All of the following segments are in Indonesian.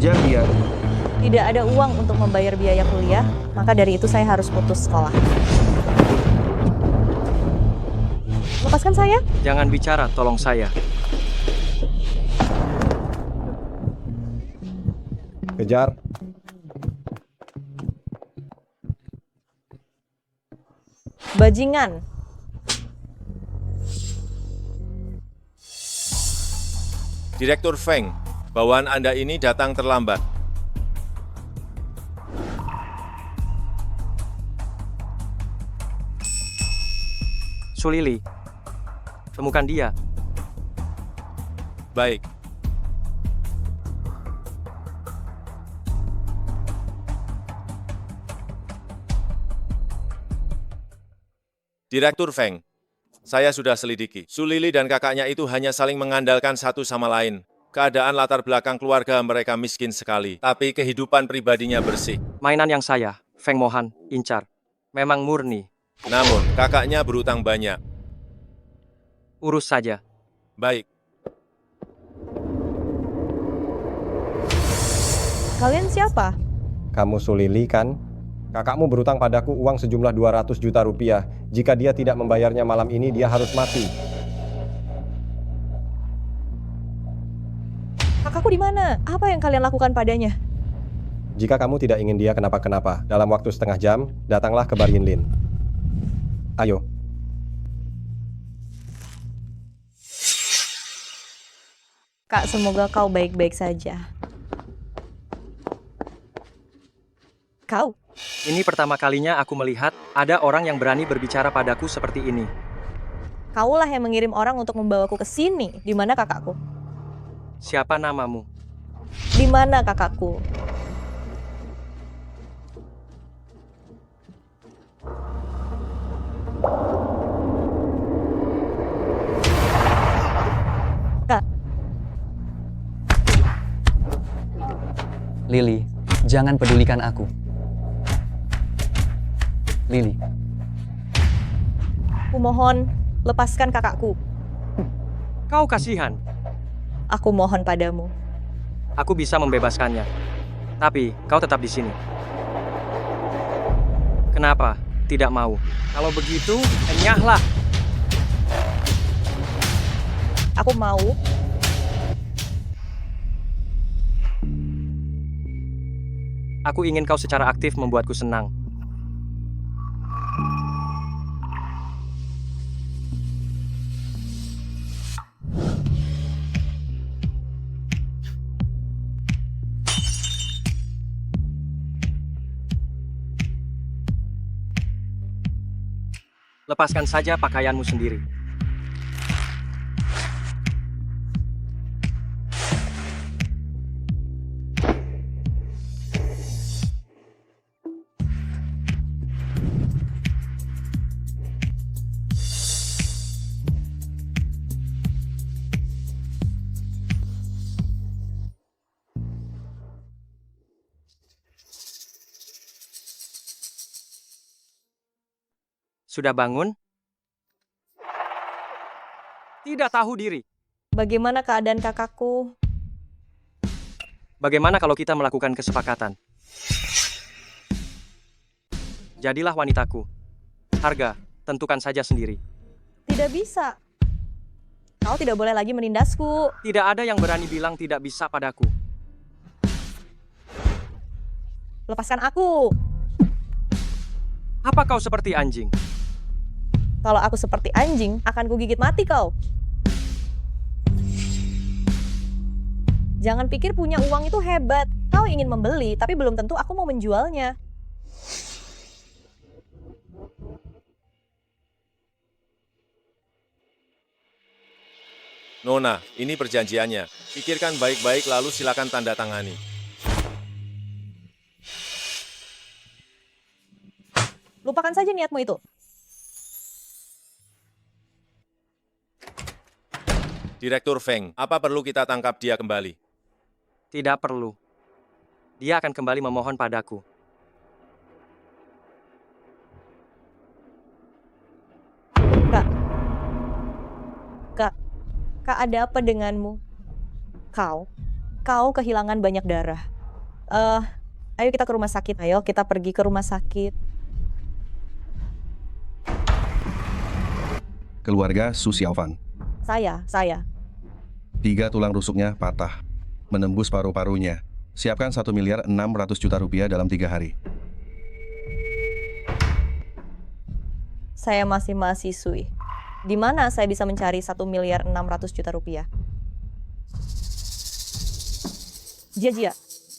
saja biar... Tidak ada uang untuk membayar biaya kuliah, maka dari itu saya harus putus sekolah. Lepaskan saya. Jangan bicara, tolong saya. Kejar. Bajingan. Direktur Feng, bawaan Anda ini datang terlambat. Su Lili, temukan dia. Baik. Direktur Feng, saya sudah selidiki. Su Lili dan kakaknya itu hanya saling mengandalkan satu sama lain. Keadaan latar belakang keluarga mereka miskin sekali, tapi kehidupan pribadinya bersih. Mainan yang saya, Feng Mohan, incar. Memang murni. Namun, kakaknya berutang banyak. Urus saja. Baik. Kalian siapa? Kamu Sulili kan? Kakakmu berutang padaku uang sejumlah 200 juta rupiah. Jika dia tidak membayarnya malam ini, dia harus mati. Kakakku di mana? Apa yang kalian lakukan padanya? Jika kamu tidak ingin dia kenapa-kenapa, dalam waktu setengah jam, datanglah ke Bar Yinlin. Ayo. Kak, semoga kau baik-baik saja. Kau? Ini pertama kalinya aku melihat ada orang yang berani berbicara padaku seperti ini. Kaulah yang mengirim orang untuk membawaku ke sini. Di mana kakakku? Siapa namamu? Di mana kakakku? Kak, Lili, jangan pedulikan aku. Lili, aku mohon lepaskan kakakku. Kau kasihan. Aku mohon padamu. Aku bisa membebaskannya. Tapi kau tetap di sini. Kenapa tidak mau? Kalau begitu, enyahlah. Aku mau. Aku ingin kau secara aktif membuatku senang. Lepaskan saja pakaianmu sendiri. Sudah bangun? Tidak tahu diri. Bagaimana keadaan kakakku? Bagaimana kalau kita melakukan kesepakatan? Jadilah wanitaku. Harga, tentukan saja sendiri. Tidak bisa. Kau tidak boleh lagi menindasku. Tidak ada yang berani bilang tidak bisa padaku. Lepaskan aku. Apa kau seperti anjing? Kalau aku seperti anjing, akan kugigit mati kau. Jangan pikir punya uang itu hebat. Kau ingin membeli, tapi belum tentu aku mau menjualnya. Nona, ini perjanjiannya. Pikirkan baik-baik lalu silakan tanda tangani. Lupakan saja niatmu itu. Direktur Feng, apa perlu kita tangkap dia kembali? Tidak perlu. Dia akan kembali memohon padaku. Kak, ada apa denganmu? Kau kehilangan banyak darah. Eh, ayo kita ke rumah sakit. Ayo kita pergi ke rumah sakit. Keluarga Su Xiaofan. Saya. 3 tulang rusuknya patah, menembus paru-parunya. Siapkan 1.600.000.000 rupiah dalam 3 hari. Saya masih mahasiswi. Di mana saya bisa mencari 1.600.000.000 rupiah? Jia,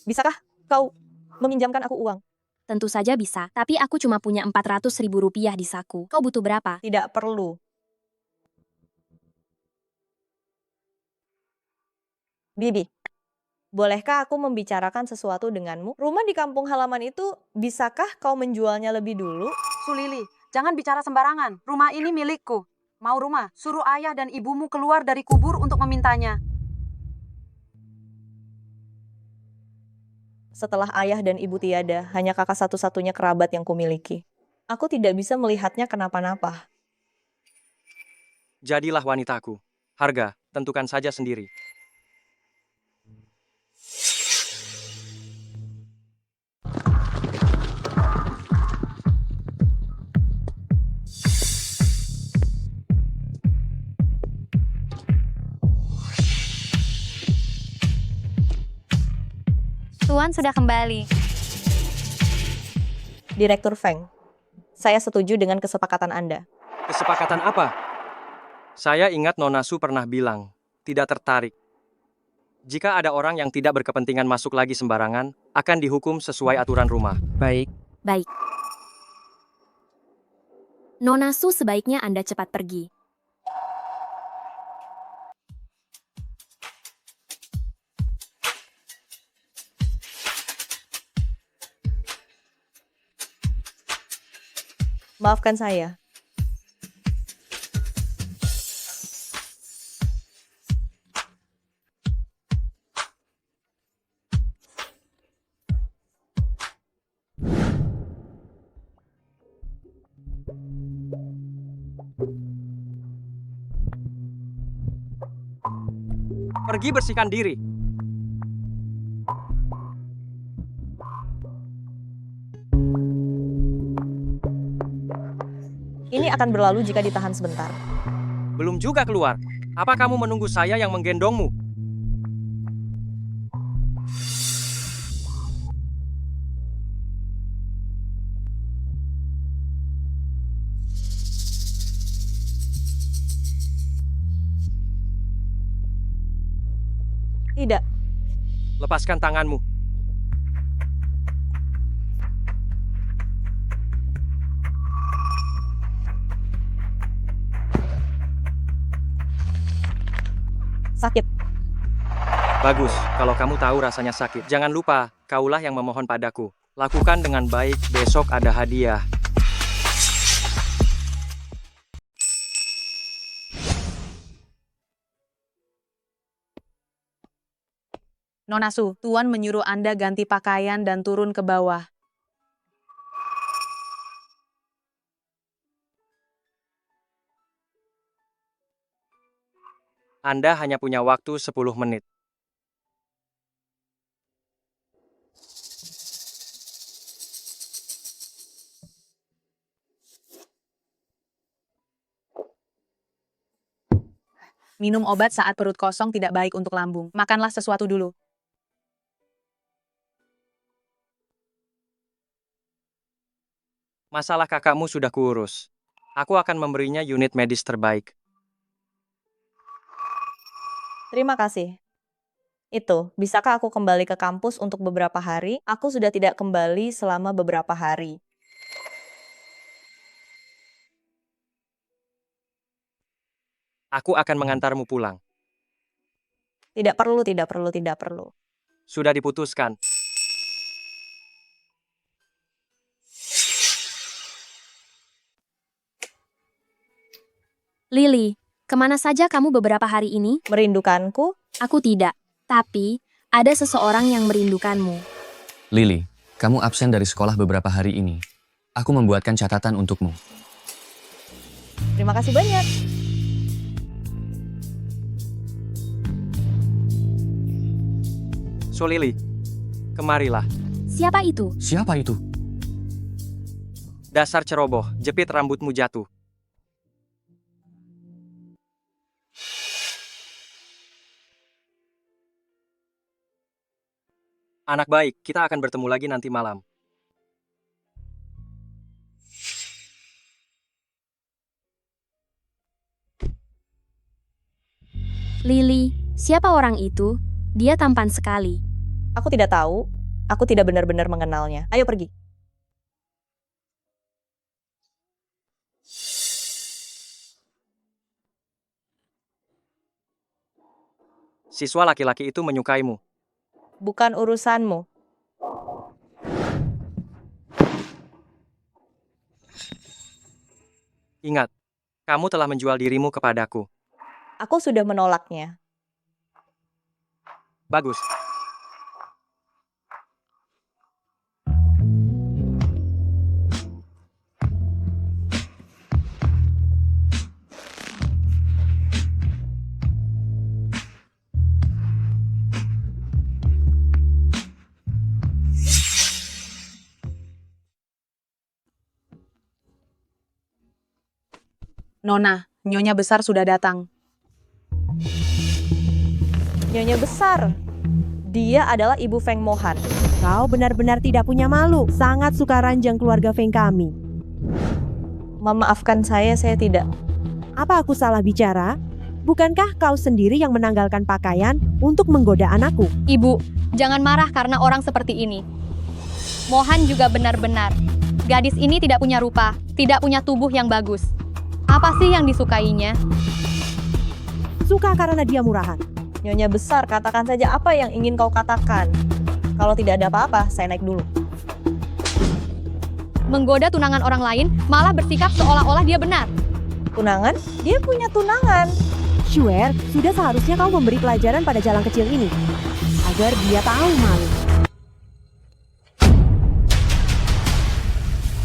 bisakah kau meminjamkan aku uang? Tentu saja bisa, tapi aku cuma punya 400.000 rupiah di saku. Kau butuh berapa? Tidak perlu. Bibi, bolehkah aku membicarakan sesuatu denganmu? Rumah di kampung halaman itu, bisakah kau menjualnya lebih dulu? Sulili, jangan bicara sembarangan. Rumah ini milikku. Mau rumah, suruh ayah dan ibumu keluar dari kubur untuk memintanya. Setelah ayah dan ibu tiada, hanya kakak satu-satunya kerabat yang kumiliki. Aku tidak bisa melihatnya kenapa-napa. Jadilah wanitaku. Harga, tentukan saja sendiri. Tuan sudah kembali. Direktur Feng, saya setuju dengan kesepakatan Anda. Kesepakatan apa? Saya ingat Nona Su pernah bilang, tidak tertarik. Jika ada orang yang tidak berkepentingan masuk lagi sembarangan, akan dihukum sesuai aturan rumah. Baik. Baik. Nona Su, sebaiknya Anda cepat pergi. Maafkan saya. Pergi bersihkan diri. Ini akan berlalu jika ditahan sebentar. Belum juga keluar. Apa kamu menunggu saya yang menggendongmu? Tidak, Lepaskan tanganmu. sakit. Bagus, kalau kamu tahu rasanya sakit. Jangan lupa, kaulah yang memohon padaku. Lakukan dengan baik, besok ada hadiah. Nona Su, Tuan menyuruh Anda ganti pakaian dan turun ke bawah. Anda hanya punya waktu 10 menit. Minum obat saat perut kosong tidak baik untuk lambung. Makanlah sesuatu dulu. Masalah kakakmu sudah kuurus. Aku akan memberinya unit medis terbaik. Terima kasih. Itu, bisakah aku kembali ke kampus untuk beberapa hari? Aku sudah tidak kembali selama beberapa hari. Aku akan mengantarmu pulang. Tidak perlu, tidak perlu, tidak perlu. Sudah diputuskan. Lily, kemana saja kamu beberapa hari ini? Merindukanku? Aku tidak. Tapi, ada seseorang yang merindukanmu. Lily, kamu absen dari sekolah beberapa hari ini. Aku membuatkan catatan untukmu. Terima kasih banyak. So Lily, Kemarilah. Siapa itu? Siapa itu? Dasar ceroboh, jepit rambutmu jatuh. Anak baik, kita akan bertemu lagi nanti malam. Lily, siapa orang itu? Dia tampan sekali. Aku tidak tahu. Aku tidak benar-benar mengenalnya. Ayo pergi. Siswa laki-laki itu menyukaimu. Bukan urusanmu. Ingat, kamu telah menjual dirimu kepadaku. Aku sudah menolaknya. Bagus. Nona, Nyonya besar sudah datang. Nyonya besar. Dia adalah Ibu Feng Mohan. Kau benar-benar tidak punya malu. Sangat suka ranjang keluarga Feng kami. Memaafkan saya tidak. Apa aku salah bicara? Bukankah kau sendiri yang menanggalkan pakaian untuk menggoda anakku? Ibu, jangan marah karena orang seperti ini. Mohan juga benar-benar. Gadis ini tidak punya rupa, tidak punya tubuh yang bagus. Apa sih yang disukainya? Suka karena dia murahan. Nyonya besar, katakan saja apa yang ingin kau katakan. Kalau tidak ada apa-apa, saya naik dulu. Menggoda tunangan orang lain, malah bersikap seolah-olah dia benar. Tunangan? Dia punya tunangan. Shuer, sudah seharusnya kau memberi pelajaran pada jalan kecil ini. Agar dia tahu malu.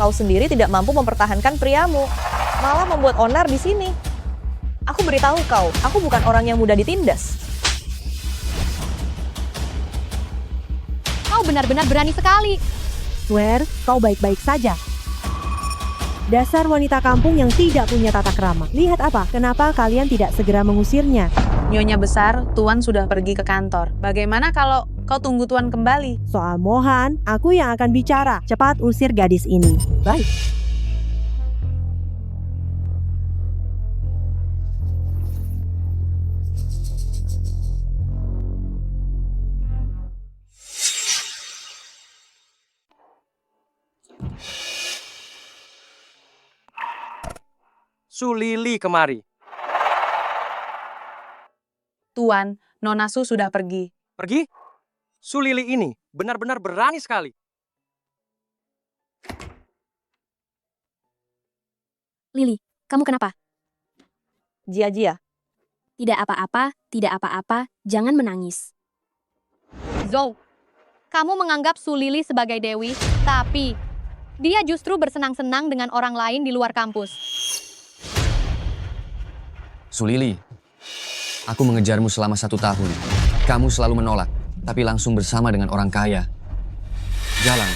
Kau sendiri tidak mampu mempertahankan priamu. Malah membuat onar di sini. Aku beritahu kau, aku bukan orang yang mudah ditindas. Kau benar-benar berani sekali. Shuer, kau baik-baik saja. Dasar wanita kampung yang tidak punya tata krama. Lihat apa? Kenapa kalian tidak segera mengusirnya? Nyonya besar, Tuan sudah pergi ke kantor. Bagaimana kalau kau tunggu Tuan kembali? Soal Mohan, aku yang akan bicara. Cepat usir gadis ini. Baik. Su Lili kemari. Tuan, Nona Su sudah pergi. Pergi? Su Lili ini benar-benar berani sekali. Lily, kamu kenapa? Jia-jia. Tidak apa-apa, tidak apa-apa, jangan menangis. Zhou, kamu menganggap Su Lili sebagai dewi, tapi dia justru bersenang-senang dengan orang lain di luar kampus. Su Lili, aku mengejarmu selama 1 tahun. Kamu selalu menolak, tapi langsung bersama dengan orang kaya. Jalan.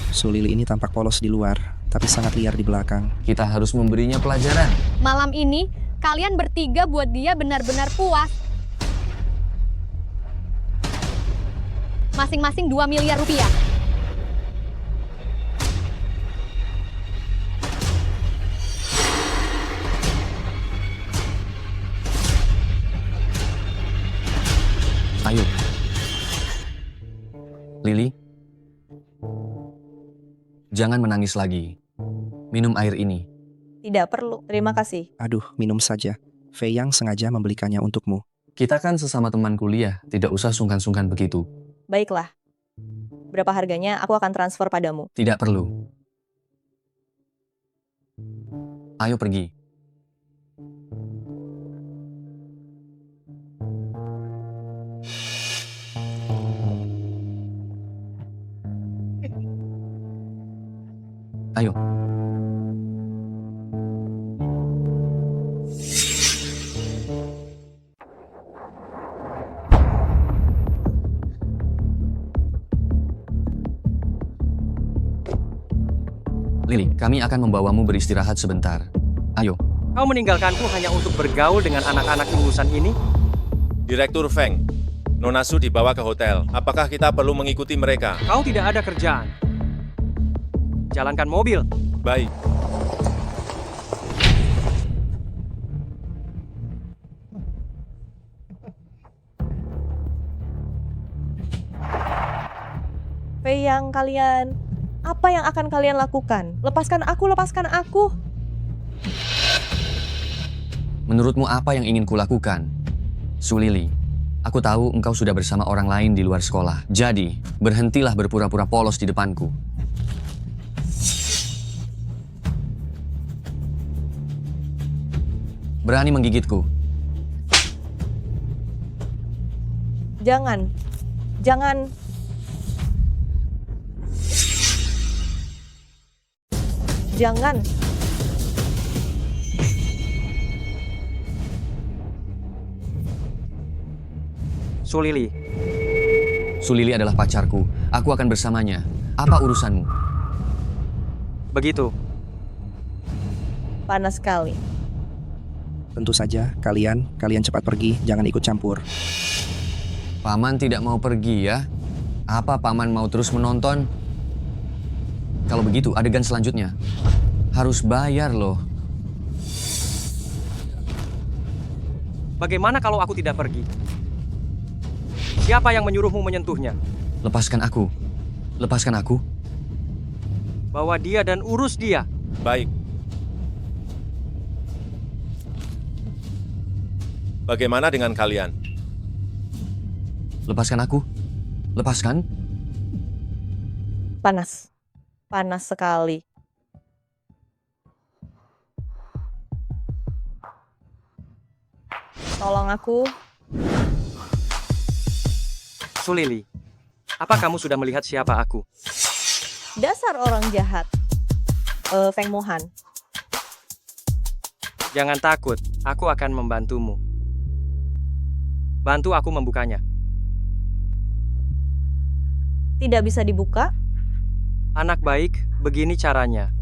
Su Lili ini tampak polos di luar, tapi sangat liar di belakang. Kita harus memberinya pelajaran. Malam ini, kalian bertiga buat dia benar-benar puas. Masing-masing 2 miliar rupiah. Ayo. Lily, jangan menangis lagi. Minum air ini. Tidak perlu. Terima kasih. Aduh, minum saja. Fei Yang sengaja membelikannya untukmu. Kita kan sesama teman kuliah, tidak usah sungkan-sungkan begitu. Baiklah. Berapa harganya aku akan transfer padamu. Tidak perlu. Ayo pergi. Ayo. Lily, kami akan membawamu beristirahat sebentar. Ayo. Kau meninggalkanku hanya untuk bergaul dengan anak-anak ingusan ini? Direktur Feng, Nona Su dibawa ke hotel. Apakah kita perlu mengikuti mereka? Kau tidak ada kerjaan. Jalankan mobil. Baik. Fei Yang, kalian, apa yang akan kalian lakukan? Lepaskan aku, lepaskan aku. Menurutmu apa yang ingin kulakukan? Su Lily, aku tahu engkau sudah bersama orang lain di luar sekolah. Jadi, berhentilah berpura-pura polos di depanku. Berani menggigitku? Jangan, jangan. Jangan. Su Lily, Su Lily adalah pacarku. Aku akan bersamanya. Apa urusanmu? begitu. Panas sekali. Tentu saja, kalian cepat pergi, jangan ikut campur. Paman tidak mau pergi ya? Apa paman mau terus menonton? Kalau begitu, adegan selanjutnya harus bayar loh. Bagaimana kalau aku tidak pergi? Siapa yang menyuruhmu menyentuhnya? Lepaskan aku. Lepaskan aku. Bawa dia dan urus dia. Baik. Bagaimana dengan kalian? Lepaskan aku. Lepaskan. Panas. Panas sekali. Tolong aku. Su Lily, apa kamu sudah melihat siapa aku? Dasar orang jahat. Feng Mohan. Jangan takut, aku akan membantumu. Bantu aku membukanya. Tidak bisa dibuka? Anak baik, begini caranya.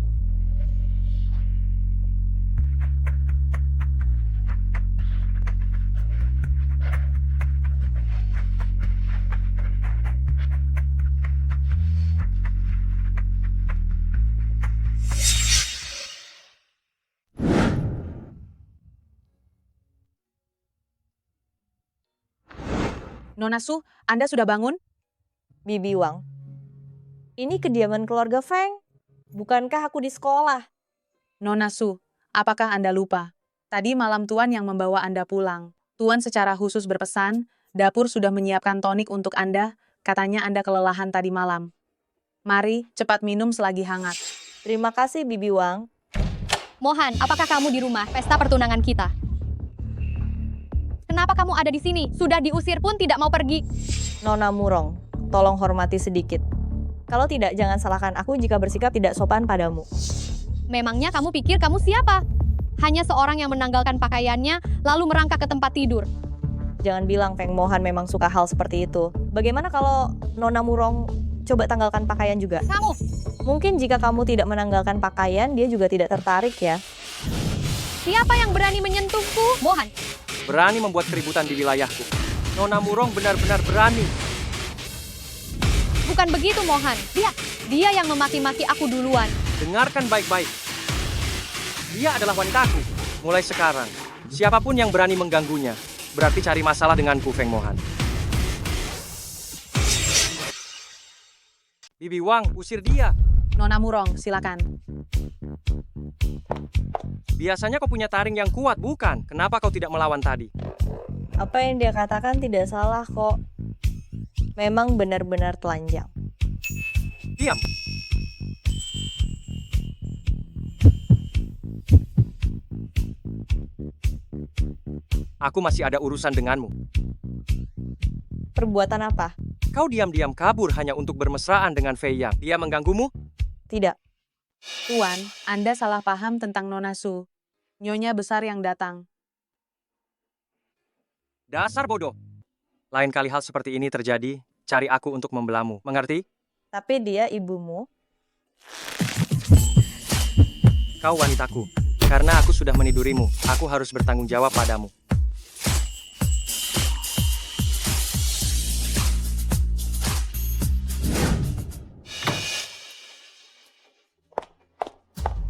Nona Su, Anda sudah bangun? Bibi Wang. Ini kediaman keluarga Feng. Bukankah aku di sekolah? Nona Su, apakah Anda lupa? Tadi malam Tuan yang membawa Anda pulang. Tuan secara khusus berpesan, dapur sudah menyiapkan tonik untuk Anda, katanya Anda kelelahan tadi malam. Mari, cepat minum selagi hangat. Terima kasih, Bibi Wang. Mohan, apakah kamu di rumah pesta pertunangan kita? Kenapa kamu ada di sini? Sudah diusir pun tidak mau pergi. Nona Murong, tolong hormati sedikit. Kalau tidak, jangan salahkan aku jika bersikap tidak sopan padamu. Memangnya kamu pikir kamu siapa? Hanya seorang yang menanggalkan pakaiannya, lalu merangkak ke tempat tidur. Jangan bilang Feng Mohan memang suka hal seperti itu. Bagaimana kalau Nona Murong coba tanggalkan pakaian juga? Kamu! Mungkin jika kamu tidak menanggalkan pakaian, dia juga tidak tertarik ya. Siapa yang berani menyentuhku? Mohan! Berani membuat keributan di wilayahku. Nona Murong benar-benar berani. Bukan begitu, Mohan. Dia yang memaki-maki aku duluan. Dengarkan baik-baik. Dia adalah wanitaku. Mulai sekarang, siapapun yang berani mengganggunya, berarti cari masalah denganku, Feng Mohan. Bibi Wang, usir dia. Nona Murong, silakan. Biasanya kau punya taring yang kuat, bukan? Kenapa kau tidak melawan tadi? Apa yang dia katakan tidak salah kok. Memang benar-benar telanjang. Diam. Aku masih ada urusan denganmu. Perbuatan apa? Kau diam-diam kabur hanya untuk bermesraan dengan Fei Yang. Dia mengganggumu? Tidak. Tuan, Anda salah paham tentang Nona Su. Nyonya besar yang datang. Dasar bodoh. Lain kali hal seperti ini terjadi, cari aku untuk membelamu. Mengerti? Tapi dia ibumu. Kau wanitaku. Karena aku sudah menidurimu, aku harus bertanggung jawab padamu.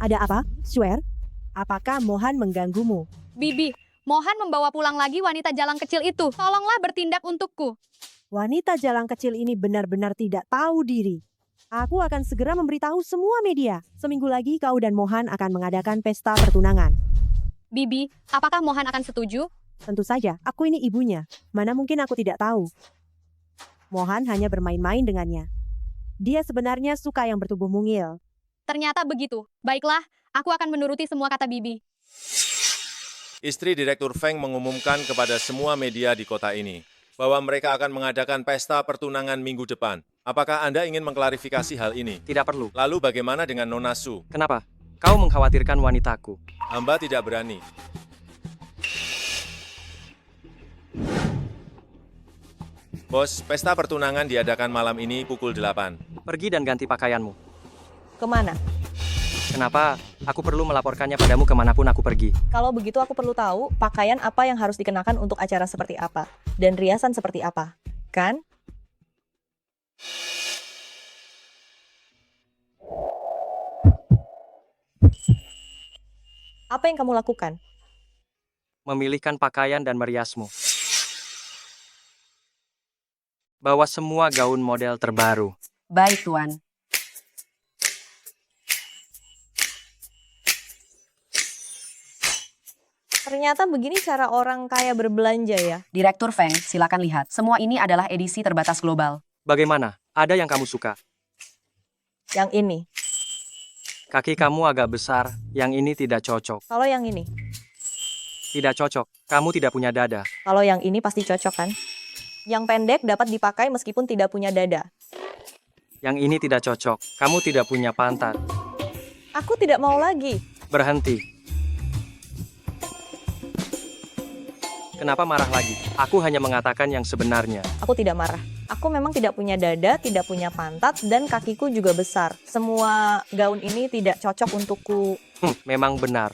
Ada apa? Swear? Apakah Mohan mengganggumu? Bibi, Mohan membawa pulang lagi wanita jalang kecil itu. Tolonglah bertindak untukku. Wanita jalang kecil ini benar-benar tidak tahu diri. Aku akan segera memberitahu semua media. Seminggu lagi kau dan Mohan akan mengadakan pesta pertunangan. Bibi, apakah Mohan akan setuju? Tentu saja, aku ini ibunya. Mana mungkin aku tidak tahu. Mohan hanya bermain-main dengannya. Dia sebenarnya suka yang bertubuh mungil. Ternyata begitu. Baiklah, aku akan menuruti semua kata Bibi. Istri Direktur Feng mengumumkan kepada semua media di kota ini bahwa mereka akan mengadakan pesta pertunangan minggu depan. Apakah Anda ingin mengklarifikasi hal ini? Tidak perlu. Lalu bagaimana dengan Nona Su? Kenapa? Kau mengkhawatirkan wanitaku. Hamba tidak berani. Bos, pesta pertunangan diadakan malam ini pukul 8. Pergi dan ganti pakaianmu. Kemana? Kenapa? Aku perlu melaporkannya padamu kemanapun aku pergi. Kalau begitu aku perlu tahu pakaian apa yang harus dikenakan untuk acara seperti apa. Dan riasan seperti apa. Kan? Apa yang kamu lakukan? Memilihkan pakaian dan meriasmu. Bawa semua gaun model terbaru. Baik, Tuan. Ternyata begini cara orang kaya berbelanja ya. Direktur Feng, silakan lihat. Semua ini adalah edisi terbatas global. Bagaimana? Ada yang kamu suka? Yang ini. Kaki kamu agak besar, yang ini tidak cocok. Kalau yang ini. Tidak cocok, kamu tidak punya dada. Kalau yang ini pasti cocok kan? Yang pendek dapat dipakai meskipun tidak punya dada. Yang ini tidak cocok, kamu tidak punya pantat. Aku tidak mau lagi. Berhenti. Kenapa marah lagi? Aku hanya mengatakan yang sebenarnya. Aku tidak marah. Aku memang tidak punya dada, tidak punya pantat, dan kakiku juga besar. Semua gaun ini tidak cocok untukku. Memang benar.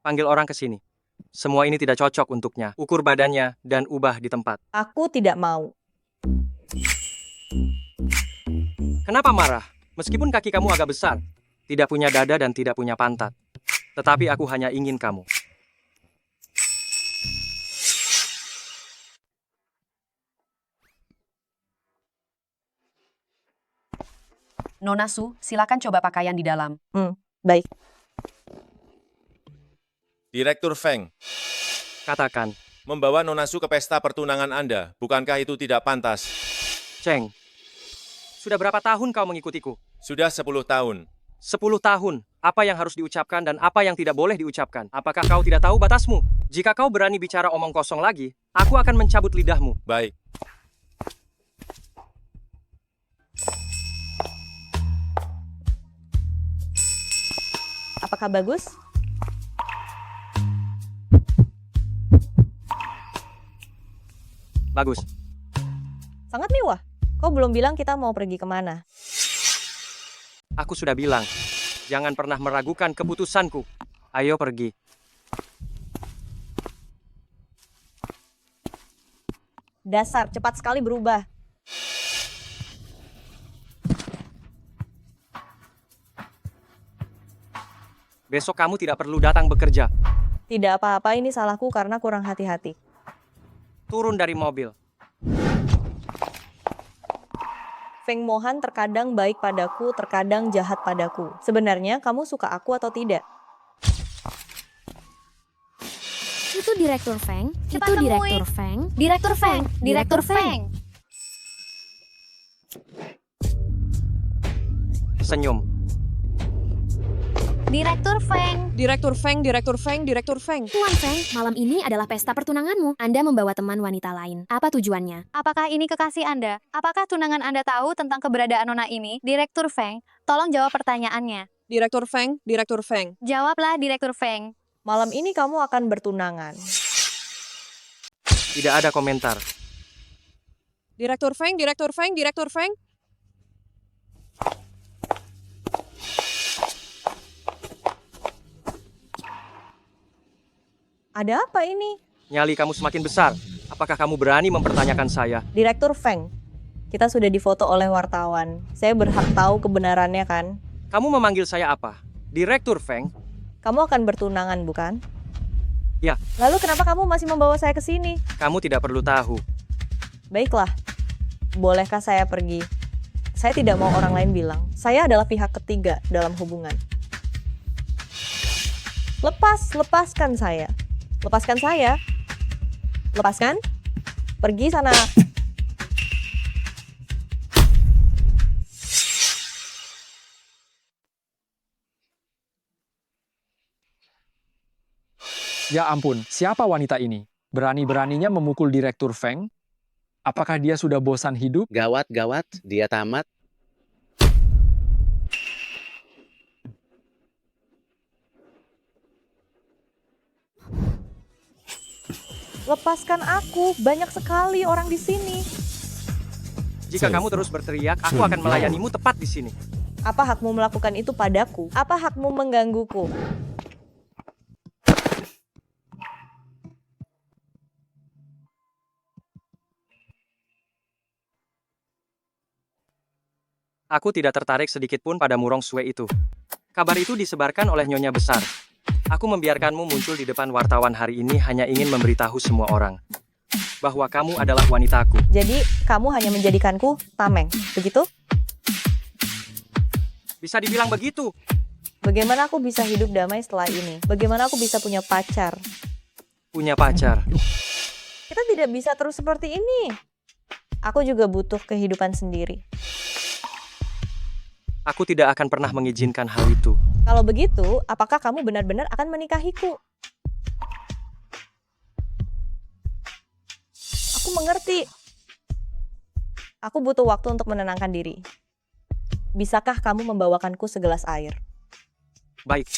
Panggil orang ke sini. Semua ini tidak cocok untuknya. Ukur badannya dan ubah di tempat. Aku tidak mau. Kenapa marah? Meskipun kaki kamu agak besar, tidak punya dada dan tidak punya pantat. Tetapi aku hanya ingin kamu. Nona Su, silakan coba pakaian di dalam. Baik. Direktur Feng, Katakan, membawa Nona Su ke pesta pertunangan Anda, bukankah itu tidak pantas? Cheng, sudah berapa tahun kau mengikutiku? Sudah 10 tahun. 10 tahun. Apa yang harus diucapkan dan apa yang tidak boleh diucapkan? Apakah kau tidak tahu batasmu? Jika kau berani bicara omong kosong lagi, aku akan mencabut lidahmu. Baik. Apakah bagus? Bagus. Sangat mewah. Kau belum bilang kita mau pergi kemana. Aku sudah bilang, jangan pernah meragukan keputusanku. Ayo pergi. Dasar, cepat sekali berubah. Besok kamu tidak perlu datang bekerja. Tidak apa-apa, ini salahku karena kurang hati-hati. Turun dari mobil. Feng Mohan terkadang baik padaku, terkadang jahat padaku. Sebenarnya kamu suka aku atau tidak? Itu Direktur Feng. Cepat Itu temui. Direktur Feng. Direktur Feng. Direktur Feng. Senyum. Direktur Feng. Direktur Feng, Direktur Feng, Direktur Feng. Tuan Feng, malam ini adalah pesta pertunanganmu. Anda membawa teman wanita lain. Apa tujuannya? Apakah ini kekasih Anda? Apakah tunangan Anda tahu tentang keberadaan nona ini? Direktur Feng, tolong jawab pertanyaannya. Direktur Feng, Direktur Feng. Jawablah, Direktur Feng. Malam ini kamu akan bertunangan. Tidak ada komentar. Direktur Feng, Direktur Feng, Direktur Feng. Ada apa ini? Nyali kamu semakin besar. Apakah kamu berani mempertanyakan saya? Direktur Feng, kita sudah difoto oleh wartawan. Saya berhak tahu kebenarannya kan? Kamu memanggil saya apa? Direktur Feng? Kamu akan bertunangan, bukan? Ya. Lalu kenapa kamu masih membawa saya ke sini? Kamu tidak perlu tahu. Baiklah. Bolehkah saya pergi? Saya tidak mau orang lain bilang. Saya adalah pihak ketiga dalam hubungan. Lepaskan saya. Lepaskan saya. Lepaskan. Pergi sana. Ya ampun, siapa wanita ini? Berani-beraninya memukul Direktur Feng? Apakah dia sudah bosan hidup? Gawat, dia tamat. Lepaskan aku. Banyak sekali orang di sini. Jika kamu terus berteriak, aku akan melayanimu tepat di sini. Apa hakmu melakukan itu padaku? Apa hakmu menggangguku? Aku tidak tertarik sedikit pun pada Murong Sue itu. Kabar itu disebarkan oleh Nyonya Besar. Aku membiarkanmu muncul di depan wartawan hari ini hanya ingin memberitahu semua orang bahwa kamu adalah wanitaku. Jadi, kamu hanya menjadikanku tameng, begitu? Bisa dibilang begitu. Bagaimana aku bisa hidup damai setelah ini? Bagaimana aku bisa punya pacar? Punya pacar? Kita tidak bisa terus seperti ini. Aku juga butuh kehidupan sendiri. Aku tidak akan pernah mengizinkan hal itu. Kalau begitu, apakah kamu benar-benar akan menikahiku? Aku mengerti. Aku butuh waktu untuk menenangkan diri. Bisakah kamu membawakanku segelas air? Baik.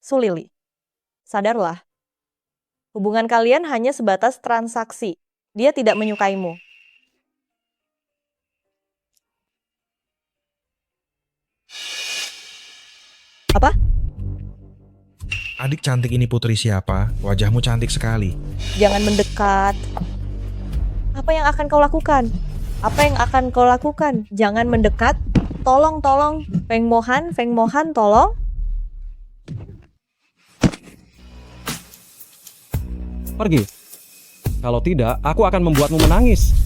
Sulili, sadarlah. Hubungan kalian hanya sebatas transaksi. Dia tidak menyukaimu. Apa? Adik cantik ini putri siapa? Wajahmu cantik sekali. Jangan mendekat. Apa yang akan kau lakukan? Apa yang akan kau lakukan? Jangan mendekat. Tolong. Feng Mohan, tolong. Pergi. Kalau tidak, aku akan membuatmu menangis.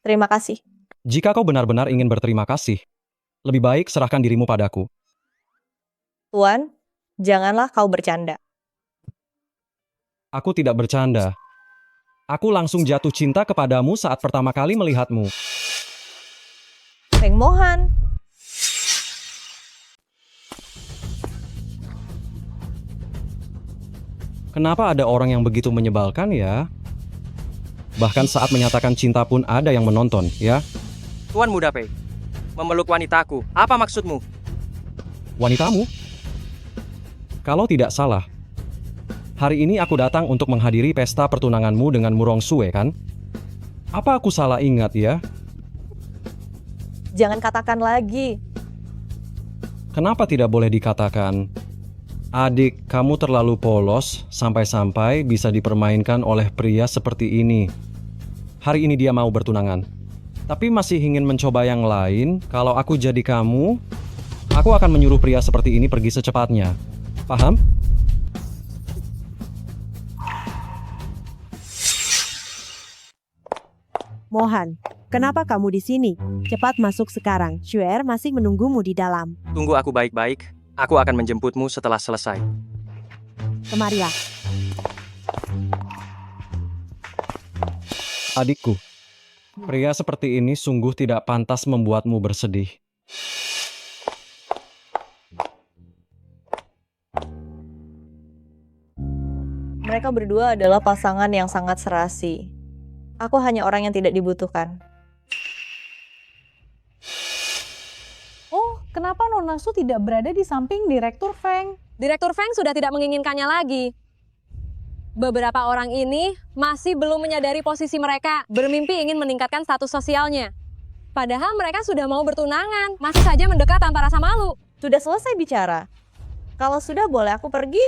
Terima kasih. Jika kau benar-benar ingin berterima kasih, lebih baik serahkan dirimu padaku. Tuan, janganlah kau bercanda. Aku tidak bercanda. Aku langsung jatuh cinta kepadamu saat pertama kali melihatmu. Feng Mohan. Kenapa ada orang yang begitu menyebalkan ya? Bahkan saat menyatakan cinta pun ada yang menonton, ya? Tuan Muda Pei, memeluk wanitaku, apa maksudmu? Wanitamu? Kalau tidak salah, hari ini aku datang untuk menghadiri pesta pertunanganmu dengan Murong Sue, kan? Apa aku salah ingat ya? Jangan katakan lagi. Kenapa tidak boleh dikatakan? Adik, kamu terlalu polos sampai-sampai bisa dipermainkan oleh pria seperti ini. Hari ini dia mau bertunangan. Tapi masih ingin mencoba yang lain. Kalau aku jadi kamu, aku akan menyuruh pria seperti ini pergi secepatnya. Paham? Mohan, kenapa kamu di sini? Cepat masuk sekarang. Xuer masih menunggumu di dalam. Tunggu aku baik-baik. Aku akan menjemputmu setelah selesai. Kemarilah. Adikku, pria seperti ini sungguh tidak pantas membuatmu bersedih. Mereka berdua adalah pasangan yang sangat serasi. Aku hanya orang yang tidak dibutuhkan. Oh, kenapa Nona Su tidak berada di samping Direktur Feng? Direktur Feng sudah tidak menginginkannya lagi. Beberapa orang ini masih belum menyadari posisi mereka, bermimpi ingin meningkatkan status sosialnya. Padahal mereka sudah mau bertunangan, masih saja mendekat tanpa rasa malu. Sudah selesai bicara. Kalau sudah, boleh aku pergi?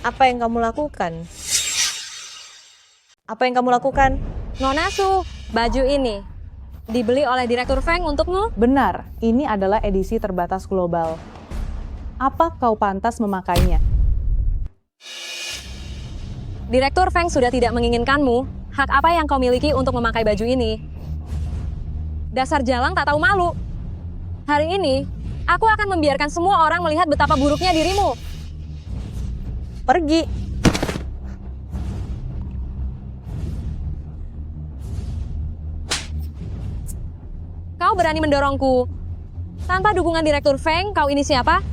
Apa yang kamu lakukan? Apa yang kamu lakukan? Nona Su, baju ini dibeli oleh Direktur Feng untukmu? Benar, ini adalah edisi terbatas global. Apa kau pantas memakainya? Direktur Feng sudah tidak menginginkanmu. Hak apa yang kau miliki untuk memakai baju ini? Dasar jalang tak tahu malu. Hari ini, aku akan membiarkan semua orang melihat betapa buruknya dirimu. Pergi. Kau berani mendorongku. Tanpa dukungan Direktur Feng, kau ini siapa?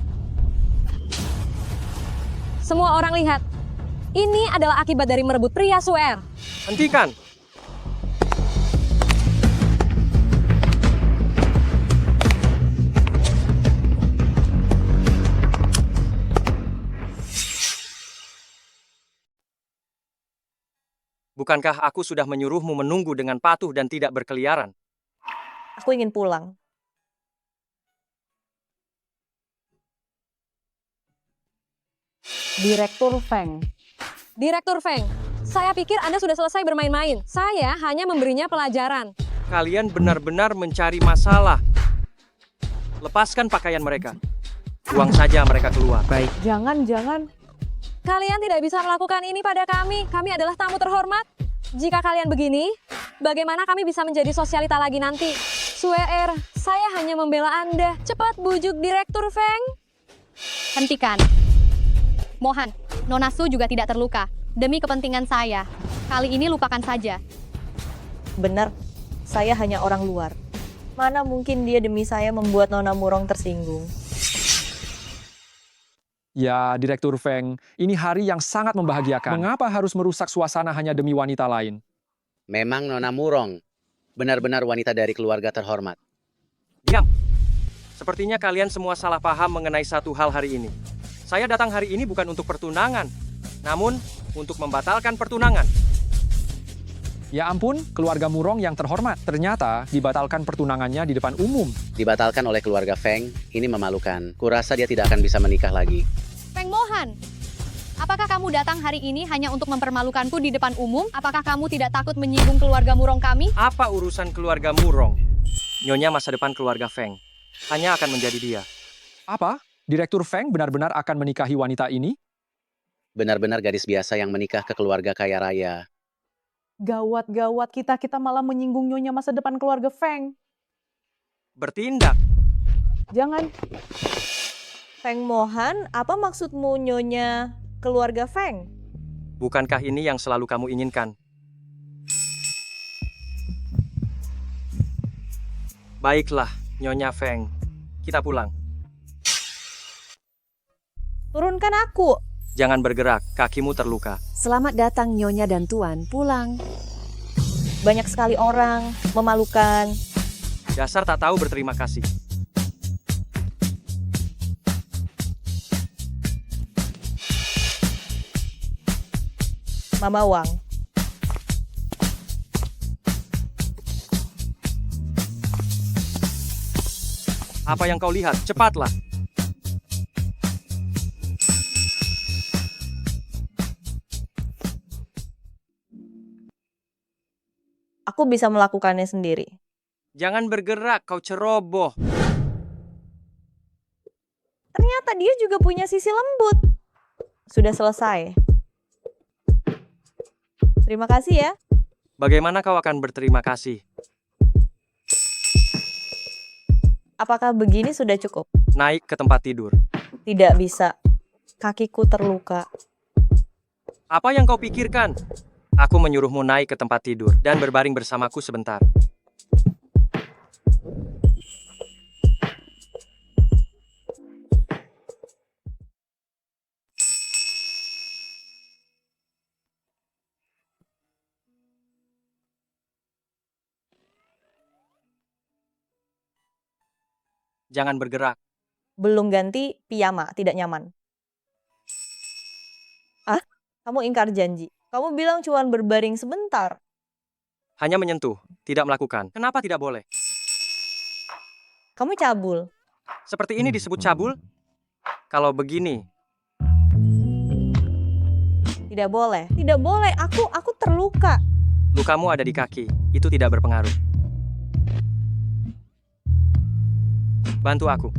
Semua orang lihat. Ini adalah akibat dari merebut pria Suer. Hentikan! Bukankah aku sudah menyuruhmu menunggu dengan patuh dan tidak berkeliaran? Aku ingin pulang. Direktur Feng. Direktur Feng, saya pikir Anda sudah selesai bermain-main. Saya hanya memberinya pelajaran. Kalian benar-benar mencari masalah. Lepaskan pakaian mereka. Buang saja mereka keluar. Baik. Jangan. Kalian tidak bisa melakukan ini pada kami. Kami adalah tamu terhormat. Jika kalian begini, bagaimana kami bisa menjadi sosialita lagi nanti? Suer, saya hanya membela Anda. Cepat bujuk Direktur Feng. Hentikan. Mohan, Nona Su juga tidak terluka. Demi kepentingan saya, kali ini lupakan saja. Benar, saya hanya orang luar. Mana mungkin dia demi saya membuat Nona Murong tersinggung. Ya, Direktur Feng, ini hari yang sangat membahagiakan. Mengapa harus merusak suasana hanya demi wanita lain? Memang Nona Murong benar-benar wanita dari keluarga terhormat. Diam! Sepertinya kalian semua salah paham mengenai satu hal hari ini. Saya datang hari ini bukan untuk pertunangan, namun untuk membatalkan pertunangan. Ya ampun, keluarga Murong yang terhormat. Ternyata dibatalkan pertunangannya di depan umum. Dibatalkan oleh keluarga Feng, ini memalukan. Kurasa dia tidak akan bisa menikah lagi. Feng Mohan, apakah kamu datang hari ini hanya untuk mempermalukanku di depan umum? Apakah kamu tidak takut menyinggung keluarga Murong kami? Apa urusan keluarga Murong? Nyonya masa depan keluarga Feng. Hanya akan menjadi dia. Apa? Direktur Feng benar-benar akan menikahi wanita ini? Benar-benar gadis biasa yang menikah ke keluarga kaya raya. Gawat, kita malah menyinggung nyonya masa depan keluarga Feng. Bertindak. Jangan. Feng Mohan, apa maksudmu Nyonya keluarga Feng? Bukankah ini yang selalu kamu inginkan? Baiklah, Nyonya Feng. Kita pulang. Turunkan aku. Jangan bergerak, kakimu terluka. Selamat datang Nyonya dan Tuan, pulang. Banyak sekali orang, memalukan. Dasar tak tahu berterima kasih. Mama Wang. Apa yang kau lihat? Cepatlah. Aku bisa melakukannya sendiri. Jangan bergerak, kau ceroboh. Ternyata dia juga punya sisi lembut. Sudah selesai. Terima kasih ya. Bagaimana kau akan berterima kasih? Apakah begini sudah cukup? Naik ke tempat tidur. Tidak bisa. Kakiku terluka. Apa yang kau pikirkan? Aku menyuruhmu naik ke tempat tidur dan berbaring bersamaku sebentar. Jangan bergerak. Belum ganti piyama, tidak nyaman. Ah, kamu ingkar janji. Kamu bilang cuma berbaring sebentar. Hanya menyentuh, tidak melakukan. Kenapa tidak boleh? Kamu cabul. Seperti ini disebut cabul? Kalau begini, Tidak boleh. Tidak boleh. Aku terluka. lukamu ada di kaki. Itu tidak berpengaruh. Bantu aku.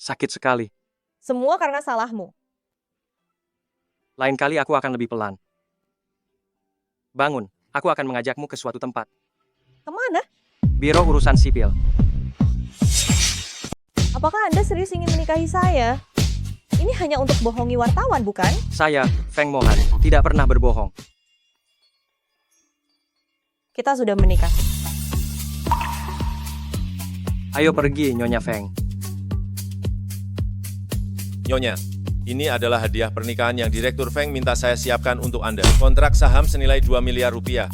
Sakit sekali. Semua karena salahmu. Lain kali aku akan lebih pelan. Bangun, aku akan mengajakmu ke suatu tempat. Kemana? Biro Urusan Sipil. Apakah Anda serius ingin menikahi saya? Ini hanya untuk bohongi wartawan, bukan? Saya, Feng Mohan, tidak pernah berbohong. Kita sudah menikah. Ayo pergi, Nyonya Feng. Nyonya, ini adalah hadiah pernikahan yang Direktur Feng minta saya siapkan untuk Anda. Kontrak saham senilai 2 miliar rupiah.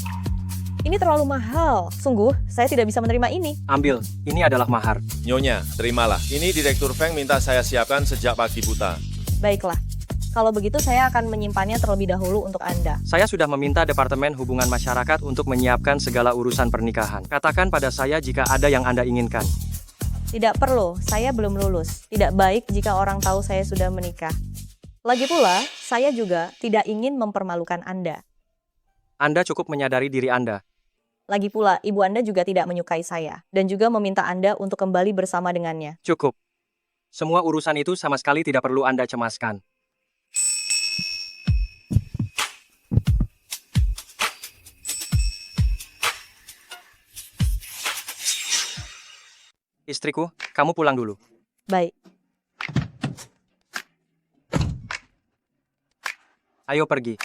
Ini terlalu mahal. Sungguh, saya tidak bisa menerima ini. Ambil, ini adalah mahar. Nyonya, terimalah. Ini Direktur Feng minta saya siapkan sejak pagi buta. Baiklah. Kalau begitu saya akan menyimpannya terlebih dahulu untuk Anda. Saya sudah meminta Departemen Hubungan Masyarakat untuk menyiapkan segala urusan pernikahan. Katakan pada saya jika ada yang Anda inginkan. Tidak perlu, saya belum lulus. Tidak baik jika orang tahu saya sudah menikah. Lagi pula, saya juga tidak ingin mempermalukan Anda. Anda cukup menyadari diri Anda. Lagi pula, ibu Anda juga tidak menyukai saya. Dan juga meminta Anda untuk kembali bersama dengannya. Cukup. Semua urusan itu sama sekali tidak perlu Anda cemaskan. Istriku, kamu pulang dulu. Baik. Ayo pergi.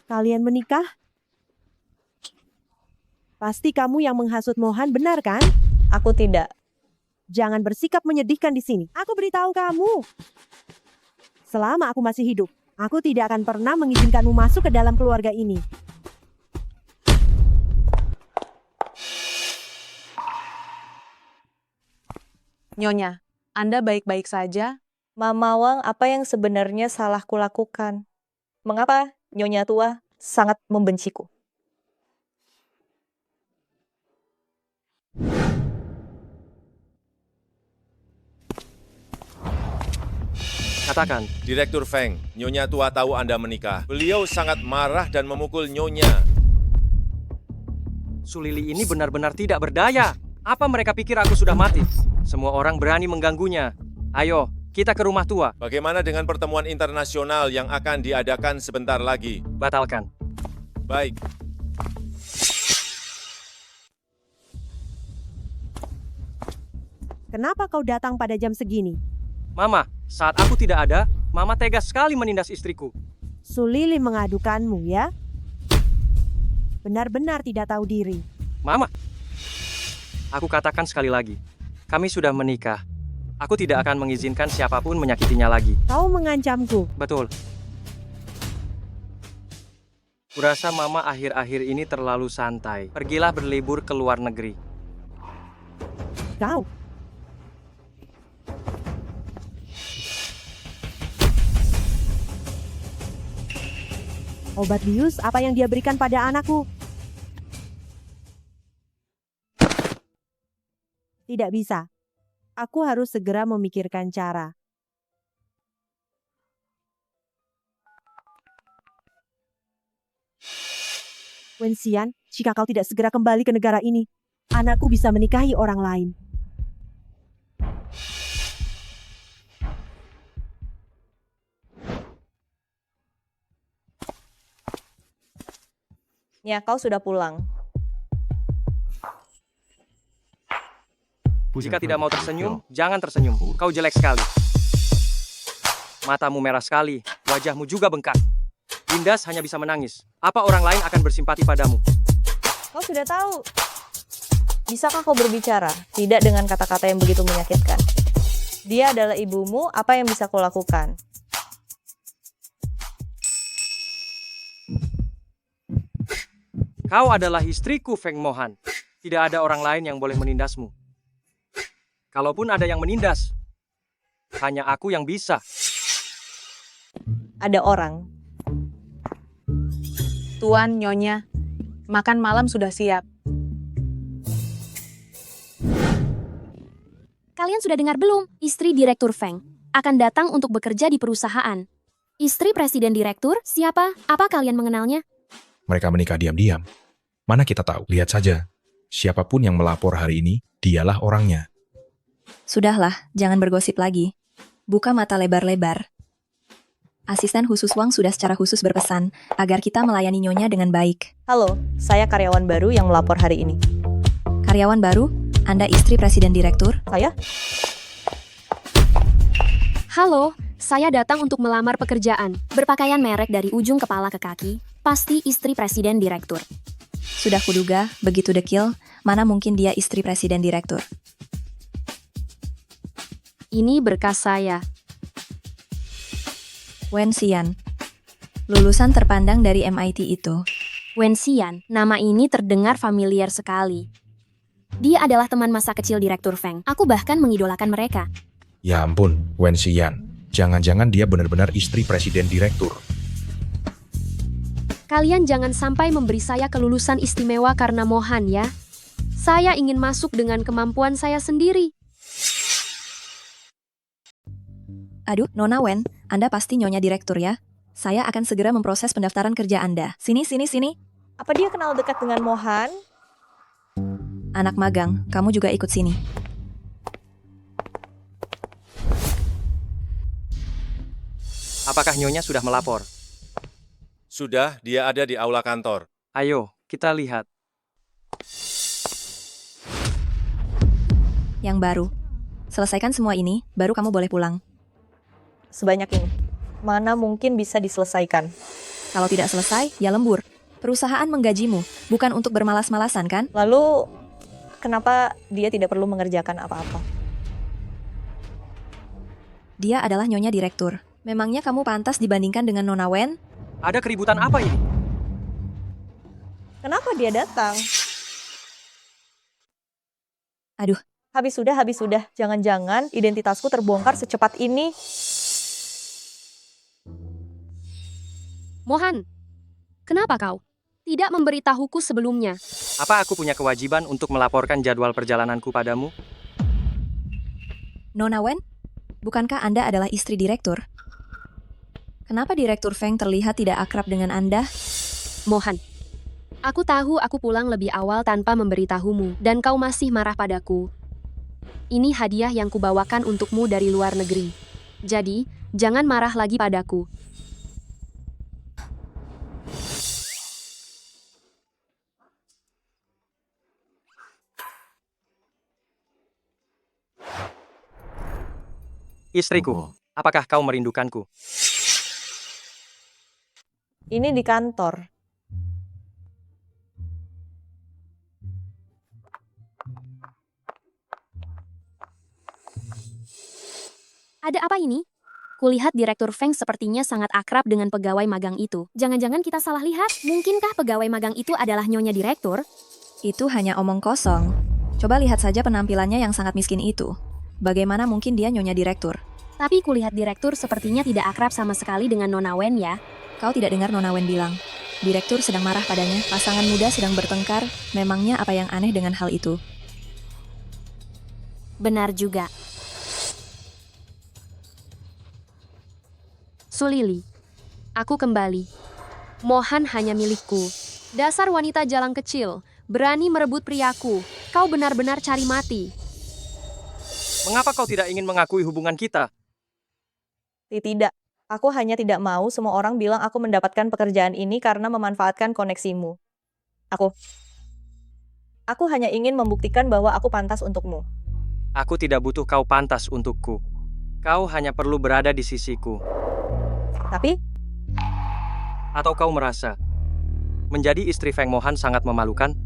Kalian menikah? Pasti kamu yang menghasut Mohan, benar kan? Aku tidak. Jangan bersikap menyedihkan di sini. Aku beritahu kamu. Selama aku masih hidup, aku tidak akan pernah mengizinkanmu masuk ke dalam keluarga ini. Nyonya, Anda baik-baik saja? Mama Wang, apa yang sebenarnya salah kulakukan? Mengapa Nyonya tua sangat membenciku? Katakan. Direktur Feng, Nyonya tua tahu Anda menikah. Beliau sangat marah dan memukul Nyonya. Sulili ini benar-benar tidak berdaya. Apa mereka pikir aku sudah mati? Semua orang berani mengganggunya. Ayo, kita ke rumah tua. Bagaimana dengan pertemuan internasional yang akan diadakan sebentar lagi? Batalkan. Baik. Kenapa kau datang pada jam segini? Mama, saat aku tidak ada, Mama tegas sekali menindas istriku. Sulili mengadukanmu, ya? Benar-benar tidak tahu diri. Mama, aku katakan sekali lagi, kami sudah menikah. Aku tidak akan mengizinkan siapapun menyakitinya lagi. Kau mengancamku. Betul. Kurasa Mama akhir-akhir ini terlalu santai. Pergilah berlibur ke luar negeri. Kau. Obat bius apa yang dia berikan pada anakku? Tidak bisa. Aku harus segera memikirkan cara. Wenxian, jika kau tidak segera kembali ke negara ini, anakku bisa menikahi orang lain. Ya, kau sudah pulang. Jika tidak mau tersenyum, jangan tersenyum. Kau jelek sekali. Matamu merah sekali, wajahmu juga bengkak. Indas hanya bisa menangis. Apa orang lain akan bersimpati padamu? Kau sudah tahu. Bisakah kau berbicara? Tidak dengan kata-kata yang begitu menyakitkan. Dia adalah ibumu, apa yang bisa kau lakukan? Kau adalah istriku, Feng Mohan. Tidak ada orang lain yang boleh menindasmu. Kalaupun ada yang menindas, hanya aku yang bisa. Ada orang. Tuan, Nyonya, makan malam sudah siap. Kalian sudah dengar belum? Istri Direktur Feng akan datang untuk bekerja di perusahaan. Istri Presiden Direktur? Siapa? Apa kalian mengenalnya? Mereka menikah diam-diam. Mana kita tahu? Lihat saja. Siapapun yang melapor hari ini, dialah orangnya. Sudahlah, jangan bergosip lagi. Buka mata lebar-lebar. Asisten khusus Wang sudah secara khusus berpesan agar kita melayani Nyonya dengan baik. Halo, saya karyawan baru yang melapor hari ini. Karyawan baru? Anda istri Presiden Direktur? Saya? Halo, saya datang untuk melamar pekerjaan. Berpakaian merek dari ujung kepala ke kaki, pasti istri Presiden Direktur. Sudah kuduga, begitu dekil, mana mungkin dia istri Presiden Direktur. Ini berkas saya. Wen Xian. Lulusan terpandang dari MIT itu. Wen Xian, nama ini terdengar familiar sekali. Dia adalah teman masa kecil Direktur Feng. Aku bahkan mengidolakan mereka. Ya ampun, Wen Xian. Jangan-jangan dia benar-benar istri Presiden Direktur. Kalian jangan sampai memberi saya kelulusan istimewa karena Mohan ya. Saya ingin masuk dengan kemampuan saya sendiri. Aduh, Nona Wen, Anda pasti Nyonya Direktur ya. Saya akan segera memproses pendaftaran kerja Anda. Sini. Apa dia kenal dekat dengan Mohan? Anak magang, kamu juga ikut sini. Apakah Nyonya sudah melapor? Sudah, dia ada di aula kantor. Ayo, kita lihat. Yang baru. Selesaikan semua ini, baru kamu boleh pulang. Sebanyak ini. Mana mungkin bisa diselesaikan? Kalau tidak selesai, ya lembur. Perusahaan menggajimu, bukan untuk bermalas-malasan kan? Lalu, kenapa dia tidak perlu mengerjakan apa-apa? Dia adalah Nyonya Direktur. Memangnya kamu pantas dibandingkan dengan Nona Wen? Ada keributan apa ini? Kenapa dia datang? Aduh. Habis sudah. Jangan-jangan identitasku terbongkar secepat ini. Mohan, kenapa kau tidak memberitahuku sebelumnya? Apa aku punya kewajiban untuk melaporkan jadwal perjalananku padamu? Nona Wen, bukankah Anda adalah istri Direktur? Kenapa Direktur Feng terlihat tidak akrab dengan Anda? Mohan, aku tahu aku pulang lebih awal tanpa memberitahumu, dan kau masih marah padaku. Ini hadiah yang kubawakan untukmu dari luar negeri. Jadi, jangan marah lagi padaku. Istriku, apakah kau merindukanku? Ini di kantor. Ada apa ini? Kulihat Direktur Feng sepertinya sangat akrab dengan pegawai magang itu. Jangan-jangan kita salah lihat? Mungkinkah pegawai magang itu adalah Nyonya Direktur? Itu hanya omong kosong. Coba lihat saja penampilannya yang sangat miskin itu. Bagaimana mungkin dia Nyonya Direktur? Tapi kulihat Direktur sepertinya tidak akrab sama sekali dengan Nona Wen ya. Kau tidak dengar Nona Wen bilang? Direktur sedang marah padanya, pasangan muda sedang bertengkar. Memangnya apa yang aneh dengan hal itu? Benar juga. Sulili, aku kembali. Mohan hanya milikku. Dasar wanita jalan kecil, berani merebut priaku. Kau benar-benar cari mati. Mengapa kau tidak ingin mengakui hubungan kita? Tidak. Aku hanya tidak mau semua orang bilang aku mendapatkan pekerjaan ini karena memanfaatkan koneksimu. Aku hanya ingin membuktikan bahwa aku pantas untukmu. Aku tidak butuh kau pantas untukku. Kau hanya perlu berada di sisiku. Tapi? Atau kau merasa menjadi istri Feng Mohan sangat memalukan?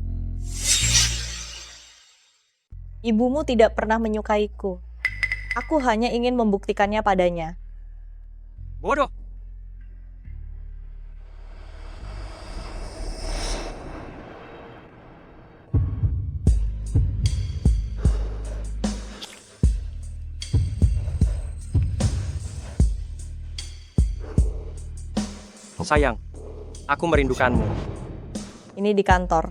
Ibumu tidak pernah menyukaiku. Aku hanya ingin membuktikannya padanya. Sayang, aku merindukanmu. Ini di kantor.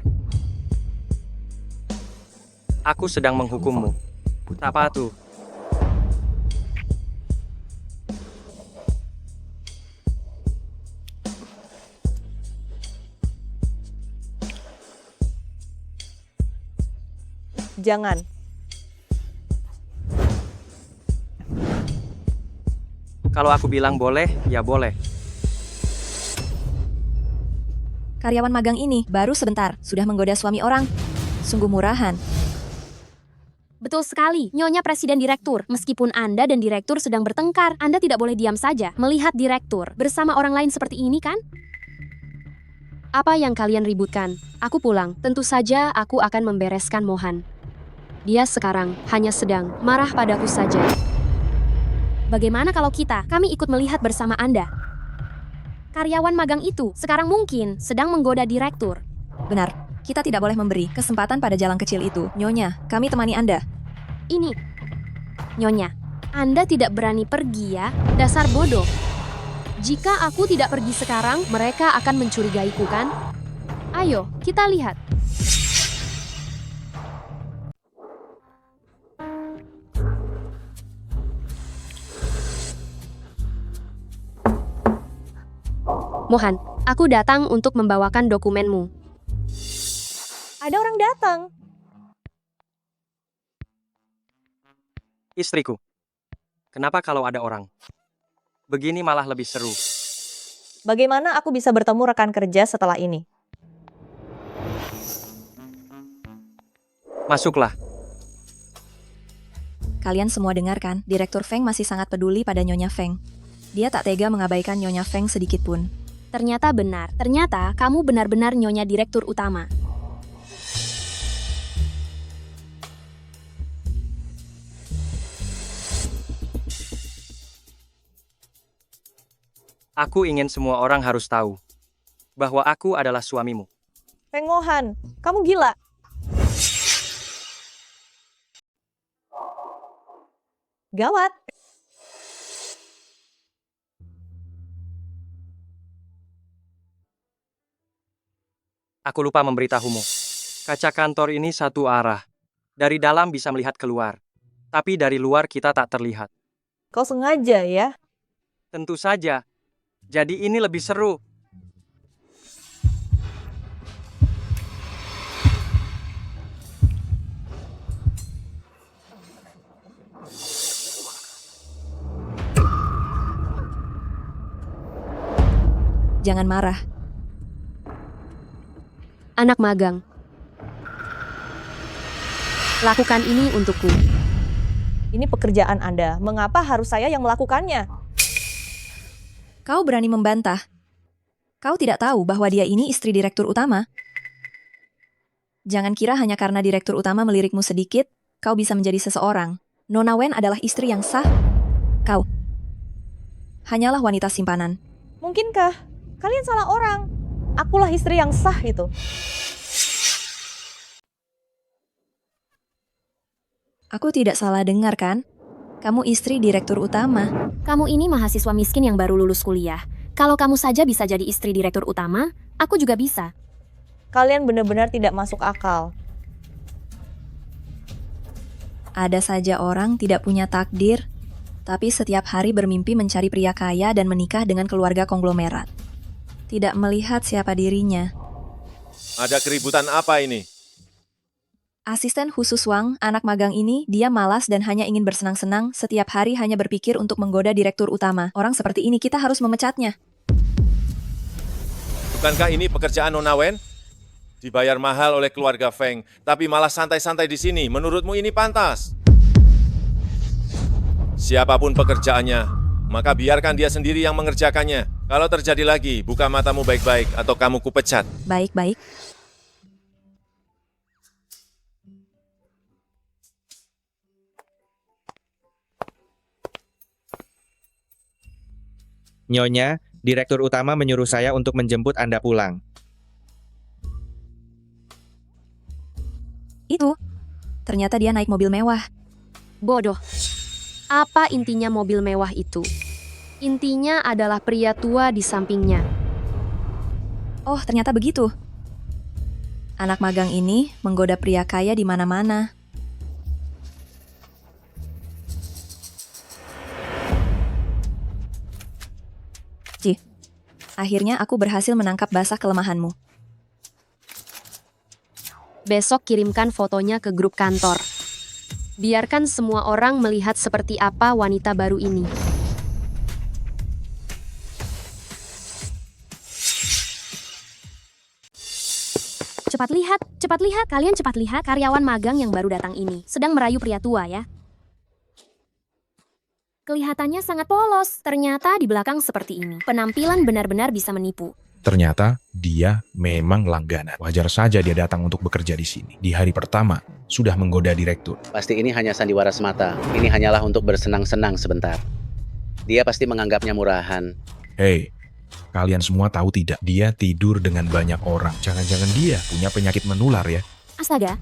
Aku sedang menghukummu. Apa tuh? Jangan. Kalau aku bilang boleh, ya boleh. Karyawan magang ini baru sebentar sudah menggoda suami orang. Sungguh murahan. Betul sekali, Nyonya Presiden Direktur. Meskipun Anda dan Direktur sedang bertengkar, Anda tidak boleh diam saja melihat Direktur bersama orang lain seperti ini, kan? Apa yang kalian ributkan? Aku pulang. Tentu saja aku akan membereskan Mohan. Dia sekarang hanya sedang marah padaku saja. Bagaimana kalau kami ikut melihat bersama Anda? Karyawan magang itu sekarang mungkin sedang menggoda Direktur. Benar, kita tidak boleh memberi kesempatan pada jalan kecil itu. Nyonya, kami temani Anda. Ini, Nyonya, Anda tidak berani pergi ya? Dasar bodoh. Jika aku tidak pergi sekarang, mereka akan mencurigaiku, kan? Ayo, kita lihat. Mohan, aku datang untuk membawakan dokumenmu. Ada orang datang. Istriku. Kenapa kalau ada orang? Begini malah lebih seru. Bagaimana aku bisa bertemu rekan kerja setelah ini? Masuklah. Kalian semua dengarkan, Direktur Feng masih sangat peduli pada Nyonya Feng. Dia tak tega mengabaikan Nyonya Feng sedikit pun. Ternyata benar. Ternyata kamu benar-benar Nyonya Direktur Utama. Aku ingin semua orang harus tahu bahwa aku adalah suamimu. Feng Mohan, kamu gila. Gawat. Aku lupa memberitahumu. Kaca kantor ini satu arah. Dari dalam bisa melihat keluar. Tapi dari luar kita tak terlihat. Kau sengaja ya? Tentu saja. Jadi ini lebih seru. Jangan marah. Anak magang. Lakukan ini untukku. Ini pekerjaan Anda. Mengapa harus saya yang melakukannya? Kau berani membantah. Kau tidak tahu bahwa dia ini istri Direktur Utama? Jangan kira hanya karena Direktur Utama melirikmu sedikit, kau bisa menjadi seseorang. Nona Wen adalah istri yang sah. Kau hanyalah wanita simpanan. Mungkinkah? Kalian salah orang. Akulah istri yang sah itu. Aku tidak salah dengar kan? Kamu istri Direktur Utama. Kamu ini mahasiswa miskin yang baru lulus kuliah. Kalau kamu saja bisa jadi istri Direktur Utama, aku juga bisa. Kalian benar-benar tidak masuk akal. Ada saja orang tidak punya takdir, tapi setiap hari bermimpi mencari pria kaya dan menikah dengan keluarga konglomerat. Tidak melihat siapa dirinya. Ada keributan apa ini? Asisten khusus Wang, anak magang ini, dia malas dan hanya ingin bersenang-senang, setiap hari hanya berpikir untuk menggoda Direktur Utama. Orang seperti ini kita harus memecatnya. Bukankah ini pekerjaan Nona Wen? Dibayar mahal oleh keluarga Feng, tapi malah santai-santai di sini. Menurutmu ini pantas? Siapapun pekerjaannya, maka biarkan dia sendiri yang mengerjakannya. Kalau terjadi lagi, buka matamu baik-baik atau kamu kupecat. Baik-baik. Nyonya, Direktur Utama menyuruh saya untuk menjemput Anda pulang. Itu. Ternyata dia naik mobil mewah. Bodoh. Apa intinya mobil mewah itu? Intinya adalah pria tua di sampingnya. Oh, ternyata begitu. Anak magang ini menggoda pria kaya di mana-mana. Ji, akhirnya aku berhasil menangkap basah kelemahanmu. Besok kirimkan fotonya ke grup kantor. Biarkan semua orang melihat seperti apa wanita baru ini. Cepat lihat, kalian cepat lihat karyawan magang yang baru datang ini. Sedang merayu pria tua ya. Kelihatannya sangat polos, ternyata di belakang seperti ini. Penampilan benar-benar bisa menipu. Ternyata dia memang langganan. Wajar saja dia datang untuk bekerja di sini. Di hari pertama, sudah menggoda direktur. Pasti ini hanya sandiwara semata. Ini hanyalah untuk bersenang-senang sebentar. Dia pasti menganggapnya murahan. Hei, kalian semua tahu tidak? Dia tidur dengan banyak orang. Jangan-jangan dia punya penyakit menular ya? Astaga,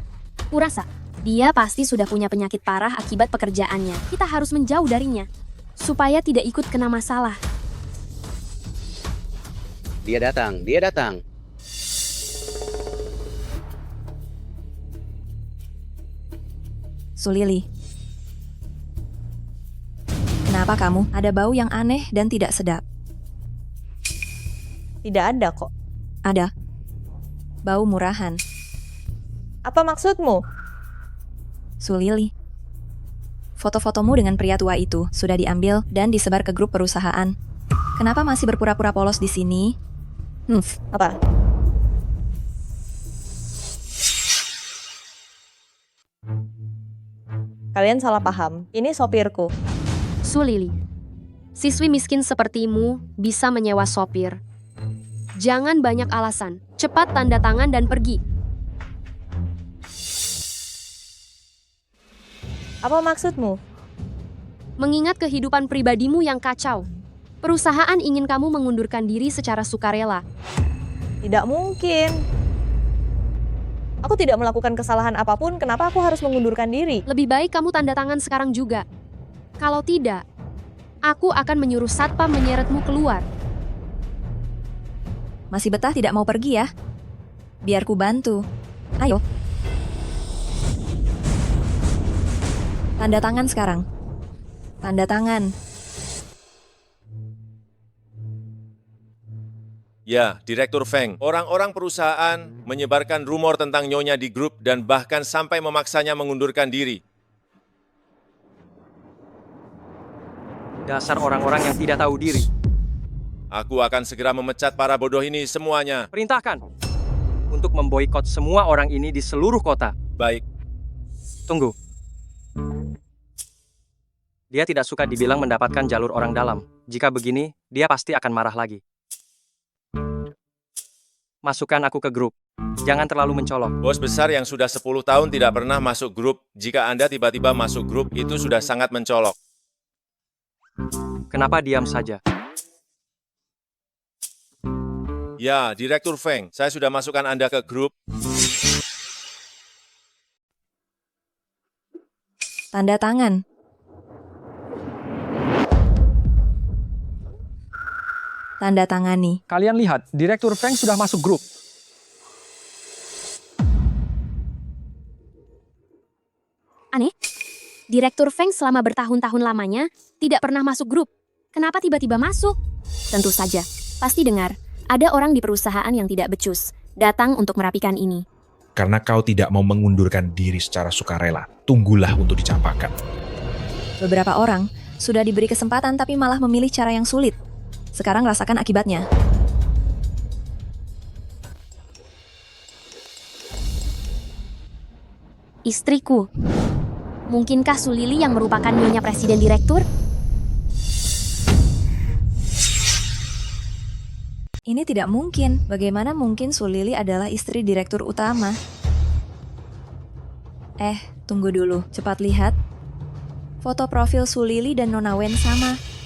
kurasa dia pasti sudah punya penyakit parah akibat pekerjaannya. Kita harus menjauh darinya, supaya tidak ikut kena masalah. Dia datang. Sulili. Kenapa kamu? Ada bau yang aneh dan tidak sedap. Tidak ada kok. Ada. Bau murahan. Apa maksudmu? Sulili. Foto-fotomu dengan pria tua itu sudah diambil dan disebar ke grup perusahaan. Kenapa masih berpura-pura polos di sini? Apa? Kalian salah paham. Ini sopirku. Sulili, siswi miskin sepertimu bisa menyewa sopir. Jangan banyak alasan. Cepat tanda tangan dan pergi. Apa maksudmu? Mengingat kehidupan pribadimu yang kacau. Perusahaan ingin kamu mengundurkan diri secara sukarela. Tidak mungkin. Aku tidak melakukan kesalahan apapun, kenapa aku harus mengundurkan diri? Lebih baik kamu tanda tangan sekarang juga. Kalau tidak, aku akan menyuruh satpam menyeretmu keluar. Masih betah tidak mau pergi ya? Biar ku bantu. Ayo. Tanda tangan sekarang. Tanda tangan. Ya, Direktur Feng. Orang-orang perusahaan menyebarkan rumor tentang Nyonya di grup dan bahkan sampai memaksanya mengundurkan diri. Dasar orang-orang yang tidak tahu diri. Aku akan segera memecat para bodoh ini semuanya. Perintahkan untuk memboikot semua orang ini di seluruh kota. Baik. Tunggu. Dia tidak suka dibilang mendapatkan jalur orang dalam. Jika begini, dia pasti akan marah lagi. Masukkan aku ke grup. Jangan terlalu mencolok. Bos besar yang sudah 10 tahun tidak pernah masuk grup. Jika Anda tiba-tiba masuk grup, itu sudah sangat mencolok. Kenapa diam saja? Ya, Direktur Feng, saya sudah masukkan Anda ke grup. Tanda tangan. Tanda tangani. Kalian lihat, Direktur Feng sudah masuk grup. Aneh, Direktur Feng selama bertahun-tahun lamanya tidak pernah masuk grup. Kenapa tiba-tiba masuk? Tentu saja, pasti dengar. Ada orang di perusahaan yang tidak becus, datang untuk merapikan ini. Karena kau tidak mau mengundurkan diri secara sukarela, tunggulah untuk dicampakkan. Beberapa orang sudah diberi kesempatan tapi malah memilih cara yang sulit. Sekarang rasakan akibatnya. Istriku. Mungkinkah Sulili yang merupakan nyonya presiden direktur? Ini tidak mungkin. Bagaimana mungkin Sulili adalah istri direktur utama? Tunggu dulu. Cepat lihat. Foto profil Sulili dan Nona Wen sama.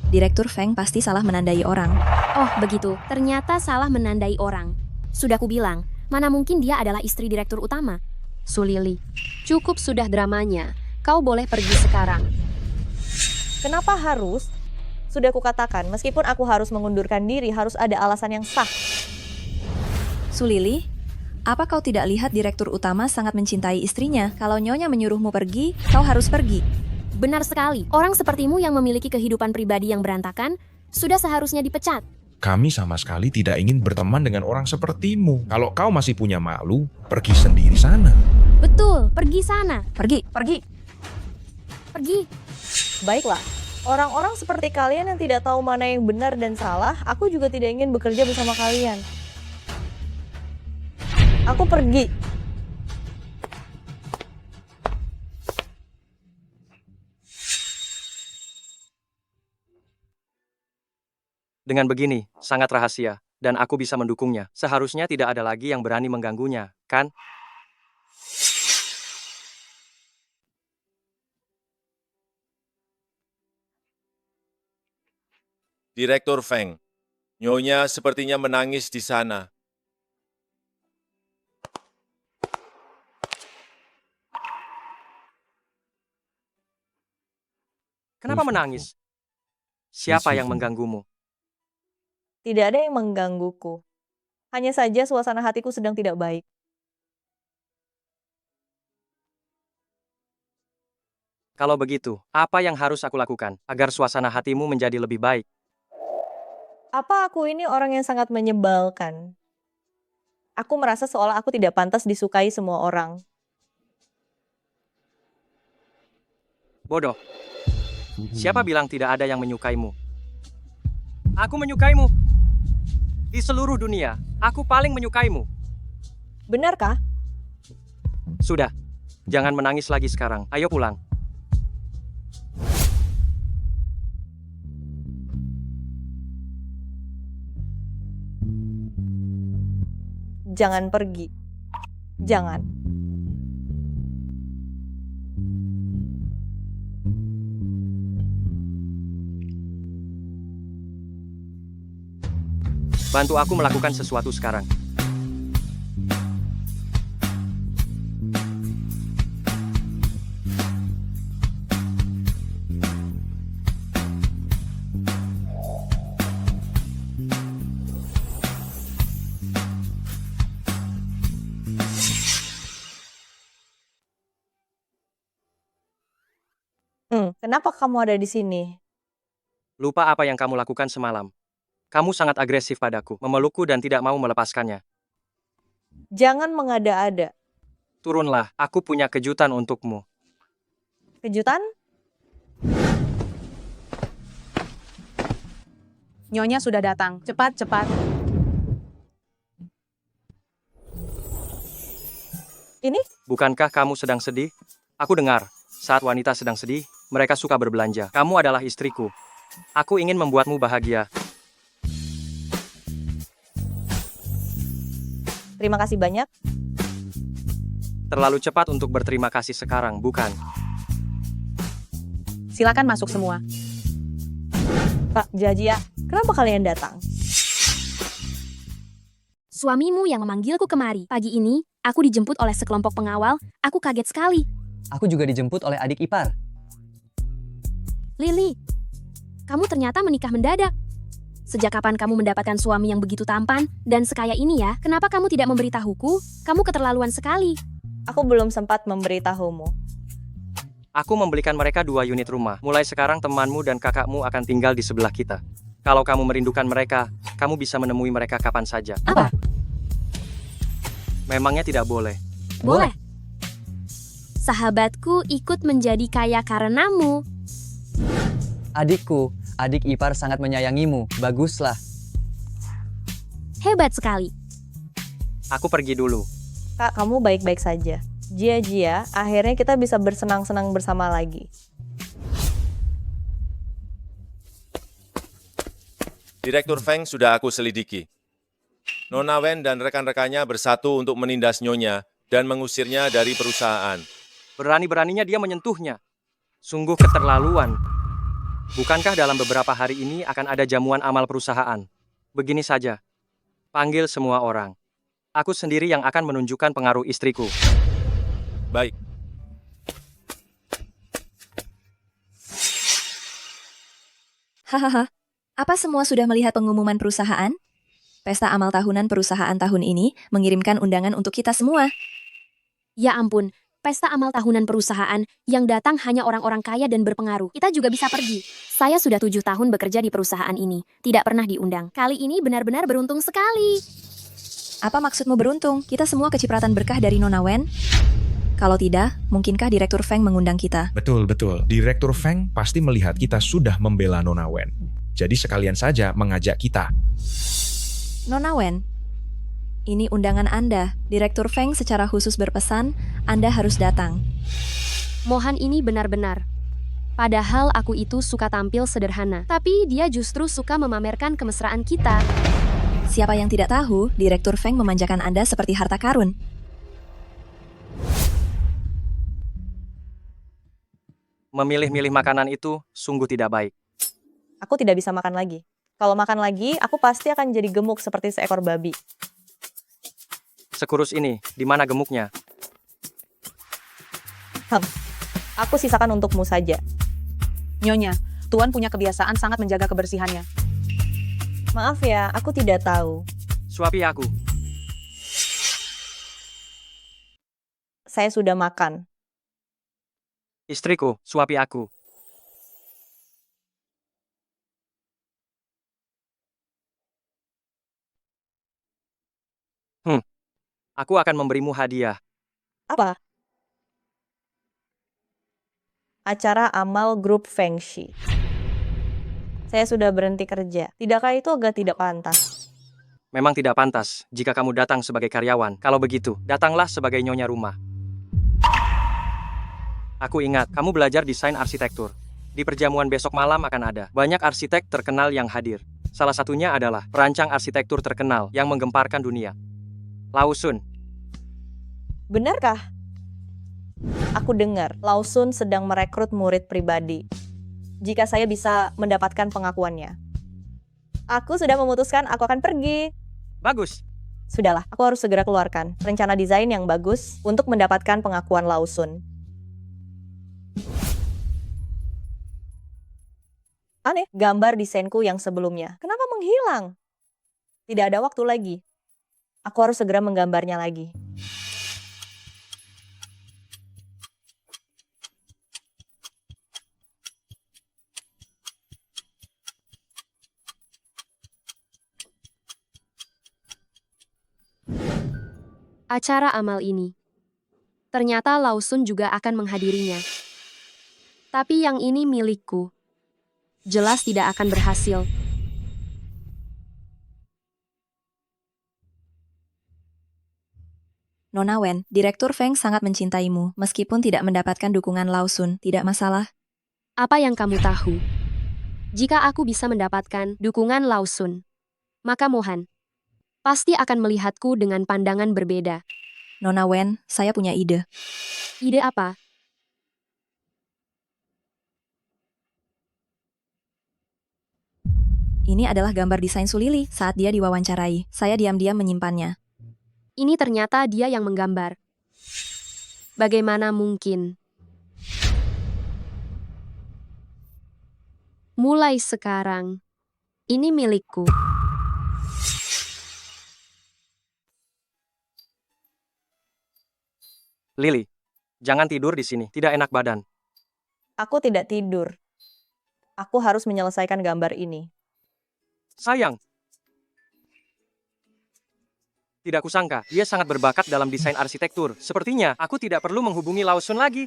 Direktur Feng pasti salah menandai orang. Oh, begitu. Ternyata salah menandai orang. Sudah kubilang, mana mungkin dia adalah istri direktur utama? Sulili, cukup sudah dramanya. Kau boleh pergi sekarang. Kenapa harus? Sudah kukatakan, meskipun aku harus mengundurkan diri, harus ada alasan yang sah. Sulili, apa kau tidak lihat direktur utama sangat mencintai istrinya? Kalau nyonya menyuruhmu pergi, kau harus pergi. Benar sekali. Orang sepertimu yang memiliki kehidupan pribadi yang berantakan sudah seharusnya dipecat. Kami sama sekali tidak ingin berteman dengan orang sepertimu. Kalau kau masih punya malu, pergi sendiri sana. Betul, pergi sana. Pergi. Baiklah, orang-orang seperti kalian yang tidak tahu mana yang benar dan salah, aku juga tidak ingin bekerja bersama kalian. Aku pergi. Dengan begini, sangat rahasia, dan aku bisa mendukungnya. Seharusnya tidak ada lagi yang berani mengganggunya, kan? Direktur Feng, Nyonya sepertinya menangis di sana. Kenapa menangis? Siapa yang mengganggumu? Tidak ada yang menggangguku. Hanya saja suasana hatiku sedang tidak baik. Kalau begitu, apa yang harus aku lakukan agar suasana hatimu menjadi lebih baik? Apa aku ini orang yang sangat menyebalkan? Aku merasa seolah aku tidak pantas disukai semua orang. Bodoh. Siapa bilang tidak ada yang menyukaimu? Aku menyukaimu. Di seluruh dunia, aku paling menyukaimu. Benarkah? Sudah. Jangan menangis lagi sekarang. Ayo pulang. Jangan pergi. Jangan. Bantu aku melakukan sesuatu sekarang. Kenapa kamu ada di sini? Lupa apa yang kamu lakukan semalam. Kamu sangat agresif padaku, memelukku dan tidak mau melepaskannya. Jangan mengada-ada. Turunlah, aku punya kejutan untukmu. Kejutan? Nyonya sudah datang. Cepat, cepat. Ini? Bukankah kamu sedang sedih? Aku dengar, saat wanita sedang sedih, mereka suka berbelanja. Kamu adalah istriku. Aku ingin membuatmu bahagia. Terima kasih banyak. Terlalu cepat untuk berterima kasih sekarang, bukan? Silakan masuk semua. Pak Jajia, kenapa kalian datang? Suamimu yang memanggilku kemari. Pagi ini, aku dijemput oleh sekelompok pengawal. Aku kaget sekali. Aku juga dijemput oleh adik ipar. Lily, kamu ternyata menikah mendadak. Sejak kapan kamu mendapatkan suami yang begitu tampan dan sekaya ini ya? Kenapa kamu tidak memberitahuku? Kamu keterlaluan sekali. Aku belum sempat memberitahumu. Aku membelikan mereka 2 unit rumah. Mulai sekarang temanmu dan kakakmu akan tinggal di sebelah kita. Kalau kamu merindukan mereka, kamu bisa menemui mereka kapan saja. Apa? Memangnya tidak boleh? Boleh. Sahabatku ikut menjadi kaya karenamu. Adikku, adik ipar sangat menyayangimu. Baguslah. Hebat sekali. Aku pergi dulu. Kak, kamu baik-baik saja. Jia, akhirnya kita bisa bersenang-senang bersama lagi. Direktur Feng sudah aku selidiki. Nona Wen dan rekan-rekannya bersatu untuk menindas Nyonya dan mengusirnya dari perusahaan. Berani-beraninya dia menyentuhnya. Sungguh keterlaluan. Bukankah dalam beberapa hari ini akan ada jamuan amal perusahaan? Begini saja. Panggil semua orang. Aku sendiri yang akan menunjukkan pengaruh istriku. Baik. Hahaha. Apa semua sudah melihat pengumuman perusahaan? Pesta amal tahunan perusahaan tahun ini mengirimkan undangan untuk kita semua. Ya ampun, pesta amal tahunan perusahaan yang datang hanya orang-orang kaya dan berpengaruh. Kita juga bisa pergi. Saya sudah 7 tahun bekerja di perusahaan ini, tidak pernah diundang. Kali ini benar-benar beruntung sekali. Apa maksudmu beruntung? Kita semua kecipratan berkah dari Nona Wen? Kalau tidak, mungkinkah Direktur Feng mengundang kita? Betul. Direktur Feng pasti melihat kita sudah membela Nona Wen. Jadi sekalian saja mengajak kita. Nona Wen, ini undangan Anda. Direktur Feng secara khusus berpesan, Anda harus datang. Mohan ini benar-benar. Padahal aku itu suka tampil sederhana. Tapi dia justru suka memamerkan kemesraan kita. Siapa yang tidak tahu, Direktur Feng memanjakan Anda seperti harta karun. Memilih-milih makanan itu sungguh tidak baik. Aku tidak bisa makan lagi. Kalau makan lagi, aku pasti akan jadi gemuk seperti seekor babi. Sekurus ini, di mana gemuknya? Aku sisakan untukmu saja. Nyonya, Tuan punya kebiasaan sangat menjaga kebersihannya. Maaf ya, aku tidak tahu. Suapi aku. Saya sudah makan. Istriku, suapi aku. Aku akan memberimu hadiah. Apa? Acara amal grup Feng Shi. Saya sudah berhenti kerja. Tidakkah itu agak tidak pantas? Memang tidak pantas jika kamu datang sebagai karyawan. Kalau begitu, datanglah sebagai nyonya rumah. Aku ingat, kamu belajar desain arsitektur. Di perjamuan besok malam akan ada banyak arsitek terkenal yang hadir. Salah satunya adalah perancang arsitektur terkenal yang menggemparkan dunia. Lausun. Benarkah? Aku dengar Lausun sedang merekrut murid pribadi. Jika saya bisa mendapatkan pengakuannya. Aku sudah memutuskan aku akan pergi. Bagus. Sudahlah, aku harus segera keluarkan rencana desain yang bagus untuk mendapatkan pengakuan Lausun. Aneh, gambar desainku yang sebelumnya. Kenapa menghilang? Tidak ada waktu lagi. Aku harus segera menggambarnya lagi. Acara amal ini. Ternyata Lausun juga akan menghadirinya. Tapi yang ini milikku. Jelas tidak akan berhasil. Nona Wen, Direktur Feng sangat mencintaimu, meskipun tidak mendapatkan dukungan Lausun, tidak masalah. Apa yang kamu tahu? Jika aku bisa mendapatkan dukungan Lausun, maka Mohan pasti akan melihatku dengan pandangan berbeda. Nona Wen, saya punya ide. Ide apa? Ini adalah gambar desain Sulili saat dia diwawancarai. Saya diam-diam menyimpannya. Ini ternyata dia yang menggambar. Bagaimana mungkin? Mulai sekarang, ini milikku. Lily, jangan tidur di sini. Tidak enak badan. Aku tidak tidur. Aku harus menyelesaikan gambar ini. Sayang. Tidak kusangka, dia sangat berbakat dalam desain arsitektur. Sepertinya, aku tidak perlu menghubungi Lausun lagi.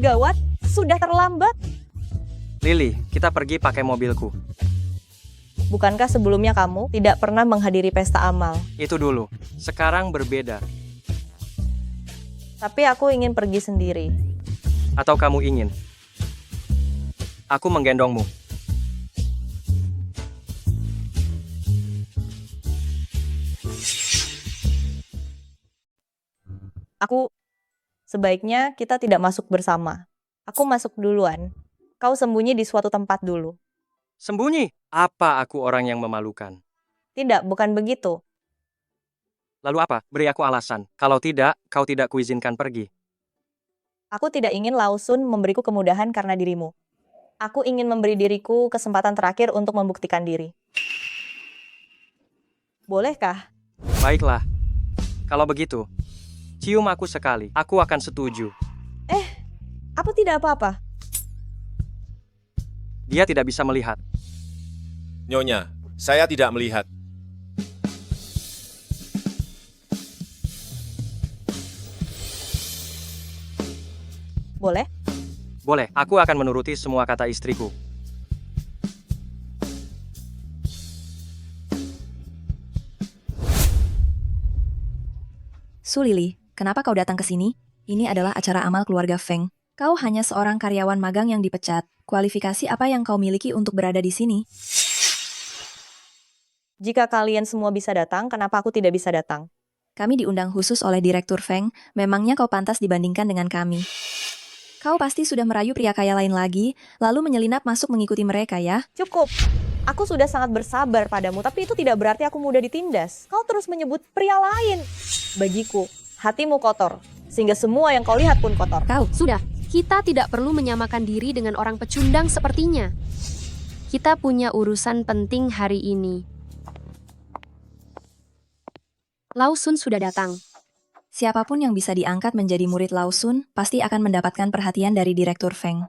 Gawat, sudah terlambat. Lily, kita pergi pakai mobilku. Bukankah sebelumnya kamu tidak pernah menghadiri pesta amal? Itu dulu. Sekarang berbeda. Tapi aku ingin pergi sendiri. Atau kamu ingin? Aku menggendongmu. Sebaiknya kita tidak masuk bersama. Aku masuk duluan. Kau sembunyi di suatu tempat dulu. Sembunyi? Apa aku orang yang memalukan? Tidak, bukan begitu. Lalu apa? Beri aku alasan. Kalau tidak, kau tidak kuizinkan pergi. Aku tidak ingin Lao Sun memberiku kemudahan karena dirimu. Aku ingin memberi diriku kesempatan terakhir untuk membuktikan diri. Bolehkah? Baiklah. Kalau begitu, cium aku sekali. Aku akan setuju. Apa tidak apa-apa? Dia tidak bisa melihat. Nyonya, saya tidak melihat. Boleh? Boleh, aku akan menuruti semua kata istriku. Su Lili, kenapa kau datang ke sini? Ini adalah acara amal keluarga Feng. Kau hanya seorang karyawan magang yang dipecat. Kualifikasi apa yang kau miliki untuk berada di sini? Jika kalian semua bisa datang, kenapa aku tidak bisa datang? Kami diundang khusus oleh Direktur Feng. Memangnya kau pantas dibandingkan dengan kami? Kau pasti sudah merayu pria kaya lain lagi, lalu menyelinap masuk mengikuti mereka ya? Cukup. Aku sudah sangat bersabar padamu, tapi itu tidak berarti aku mudah ditindas. Kau terus menyebut pria lain. Bagiku, hatimu kotor, sehingga semua yang kau lihat pun kotor. Kau, sudah. Kita tidak perlu menyamakan diri dengan orang pecundang sepertinya. Kita punya urusan penting hari ini. Lao Sun sudah datang. Siapapun yang bisa diangkat menjadi murid Lao Sun pasti akan mendapatkan perhatian dari Direktur Feng.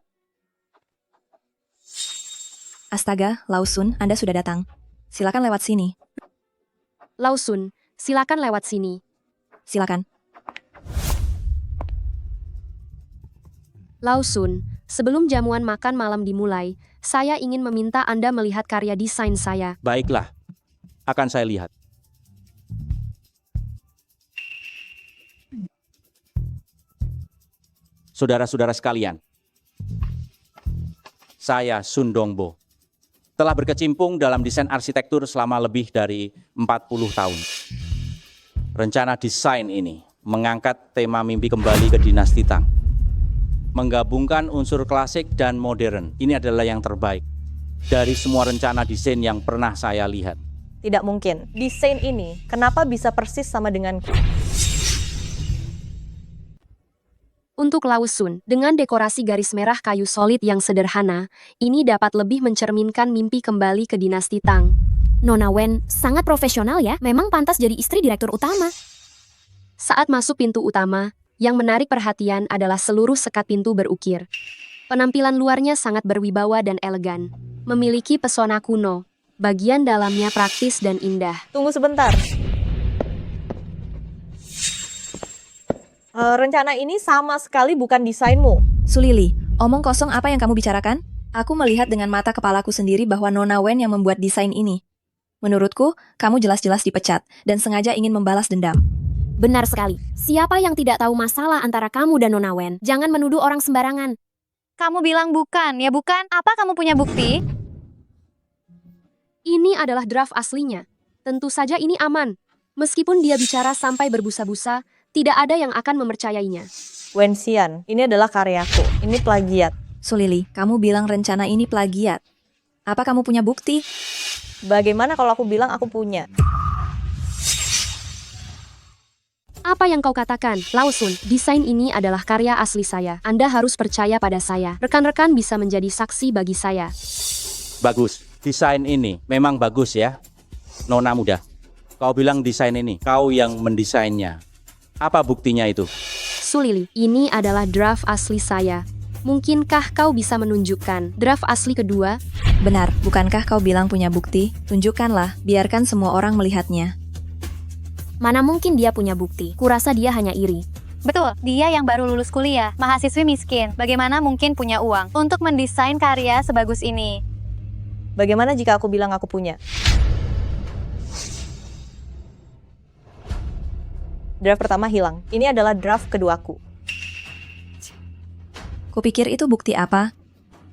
Astaga, Lao Sun, Anda sudah datang. Silakan lewat sini. Lao Sun, silakan lewat sini. Silakan. Lao Sun, sebelum jamuan makan malam dimulai, saya ingin meminta Anda melihat karya desain saya. Baiklah, akan saya lihat. Saudara-saudara sekalian, saya Sun Dongbo, telah berkecimpung dalam desain arsitektur selama lebih dari 40 tahun. Rencana desain ini mengangkat tema mimpi kembali ke dinasti Tang. Menggabungkan unsur klasik dan modern. Ini adalah yang terbaik dari semua rencana desain yang pernah saya lihat. Tidak mungkin. Desain ini, kenapa bisa persis sama denganku? Untuk Lao Sun, dengan dekorasi garis merah kayu solid yang sederhana, ini dapat lebih mencerminkan mimpi kembali ke dinasti Tang. Nona Wen, sangat profesional ya. Memang pantas jadi istri direktur utama. Saat masuk pintu utama, yang menarik perhatian adalah seluruh sekat pintu berukir. Penampilan luarnya sangat berwibawa dan elegan. Memiliki pesona kuno. Bagian dalamnya praktis dan indah. Tunggu sebentar. Rencana ini sama sekali bukan desainmu. Su Lili, omong kosong apa yang kamu bicarakan? Aku melihat dengan mata kepalaku sendiri bahwa Nona Wen yang membuat desain ini. Menurutku, kamu jelas-jelas dipecat dan sengaja ingin membalas dendam. Benar sekali. Siapa yang tidak tahu masalah antara kamu dan Nona Wen? Jangan menuduh orang sembarangan. Kamu bilang bukan, ya bukan? Apa kamu punya bukti? Ini adalah draft aslinya. Tentu saja ini aman. Meskipun dia bicara sampai berbusa-busa, tidak ada yang akan mempercayainya. Wen Xian, ini adalah karyaku. Ini plagiat. Su Lili, kamu bilang rencana ini plagiat. Apa kamu punya bukti? Bagaimana kalau aku bilang aku punya? Apa yang kau katakan, Lao Sun? Desain ini adalah karya asli saya. Anda harus percaya pada saya. Rekan-rekan bisa menjadi saksi bagi saya. Bagus, desain ini memang bagus ya. Nona muda, kau bilang desain ini, kau yang mendesainnya. Apa buktinya itu? Su Lili, ini adalah draft asli saya. Mungkinkah kau bisa menunjukkan draft asli kedua? Benar, bukankah kau bilang punya bukti? Tunjukkanlah, biarkan semua orang melihatnya. Mana mungkin dia punya bukti? Kurasa dia hanya iri. Betul, dia yang baru lulus kuliah, mahasiswi miskin. Bagaimana mungkin punya uang untuk mendesain karya sebagus ini? Bagaimana jika aku bilang aku punya? Draft pertama hilang. Ini adalah draft keduaku. Kupikir itu bukti apa?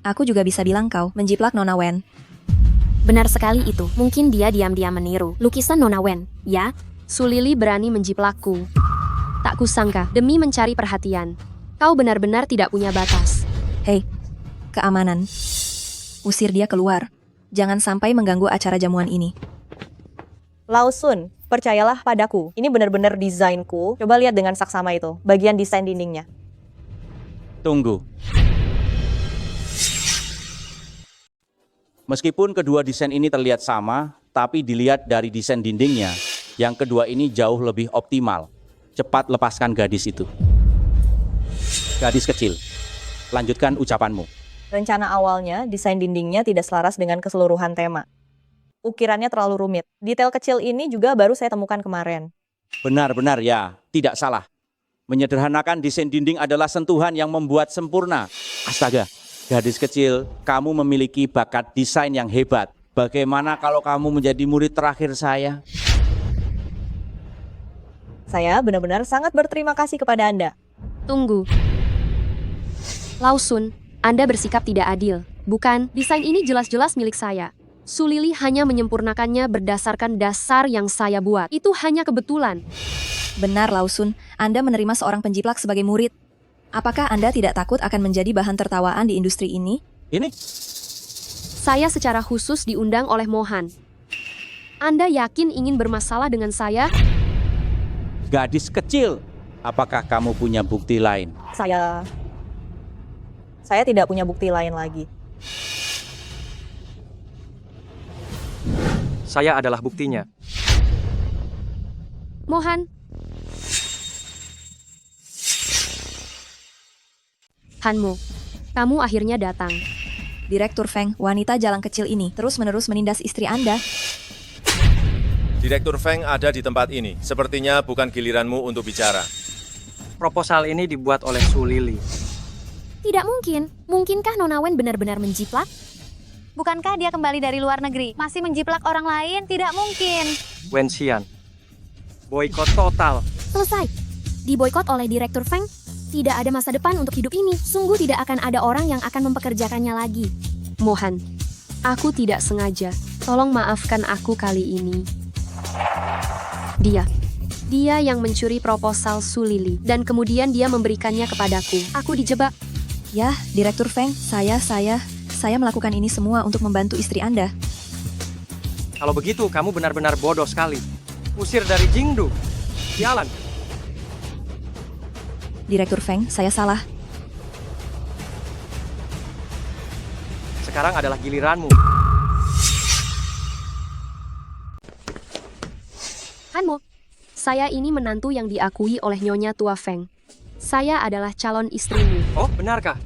Aku juga bisa bilang kau menjiplak Nona Wen. Benar sekali itu. Mungkin dia diam-diam meniru lukisan Nona Wen, ya? Su Lili berani menjiplakku. Tak kusangka, demi mencari perhatian. Kau benar-benar tidak punya batas. Hei, keamanan. Usir dia keluar. Jangan sampai mengganggu acara jamuan ini. Lausun, percayalah padaku. Ini benar-benar desainku. Coba lihat dengan saksama itu, bagian desain dindingnya. Tunggu. Meskipun kedua desain ini terlihat sama, tapi dilihat dari desain dindingnya, yang kedua ini jauh lebih optimal. Cepat lepaskan gadis itu. Gadis kecil, lanjutkan ucapanmu. Rencana awalnya, desain dindingnya tidak selaras dengan keseluruhan tema. Ukirannya terlalu rumit. Detail kecil ini juga baru saya temukan kemarin. Benar-benar ya, tidak salah. Menyederhanakan desain dinding adalah sentuhan yang membuat sempurna. Astaga, gadis kecil, kamu memiliki bakat desain yang hebat. Bagaimana kalau kamu menjadi murid terakhir saya? Saya benar-benar sangat berterima kasih kepada Anda. Tunggu. Lausun, Anda bersikap tidak adil. Bukan, desain ini jelas-jelas milik saya. Sulili hanya menyempurnakannya berdasarkan dasar yang saya buat. Itu hanya kebetulan. Benar, Lausun. Anda menerima seorang penjiplak sebagai murid. Apakah Anda tidak takut akan menjadi bahan tertawaan di industri ini? Ini? Saya secara khusus diundang oleh Mohan. Anda yakin ingin bermasalah dengan saya? Gadis kecil, apakah kamu punya bukti lain? Saya tidak punya bukti lain lagi. Saya adalah buktinya. Mohan. Hanmo, kamu akhirnya datang. Direktur Feng, wanita jalan kecil ini terus-menerus menindas istri Anda. Direktur Feng ada di tempat ini. Sepertinya bukan giliranmu untuk bicara. Proposal ini dibuat oleh Sulili. Tidak mungkin. Mungkinkah Nona Wen benar-benar menjiplak? Bukankah dia kembali dari luar negeri? Masih menjiplak orang lain? Tidak mungkin. Wen Xian. Boykot total. Selesai. Diboykot oleh Direktur Feng? Tidak ada masa depan untuk hidup ini. Sungguh tidak akan ada orang yang akan mempekerjakannya lagi. Mohan, aku tidak sengaja. Tolong maafkan aku kali ini. Dia yang mencuri proposal Sulili dan kemudian dia memberikannya kepadaku. Aku dijebak. Ya, Direktur Feng, saya melakukan ini semua untuk membantu istri Anda. Kalau begitu, kamu benar-benar bodoh sekali. Usir dari Jingdu. Sialan. Direktur Feng, saya salah. Sekarang adalah giliranmu. Hanmo, saya ini menantu yang diakui oleh Nyonya Tua Feng. Saya adalah calon istrimu. Oh, benarkah?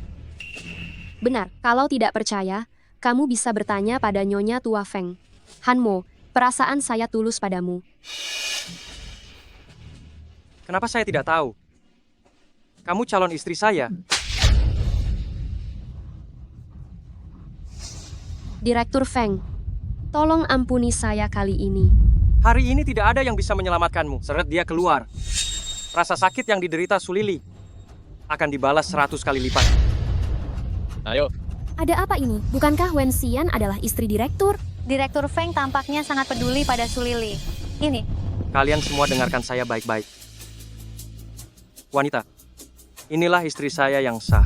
Benar, kalau tidak percaya, kamu bisa bertanya pada Nyonya Tua Feng. Hanmo, perasaan saya tulus padamu. Kenapa saya tidak tahu? Kamu calon istri saya. Direktur Feng, tolong ampuni saya kali ini. Hari ini tidak ada yang bisa menyelamatkanmu. Seret dia keluar. Rasa sakit yang diderita Sulili akan dibalas 100 kali lipat. Ayo. Ada apa ini? Bukankah Wen Xian adalah istri direktur? Direktur Feng tampaknya sangat peduli pada Sulili. Ini. Kalian semua dengarkan saya baik-baik. Wanita, inilah istri saya yang sah.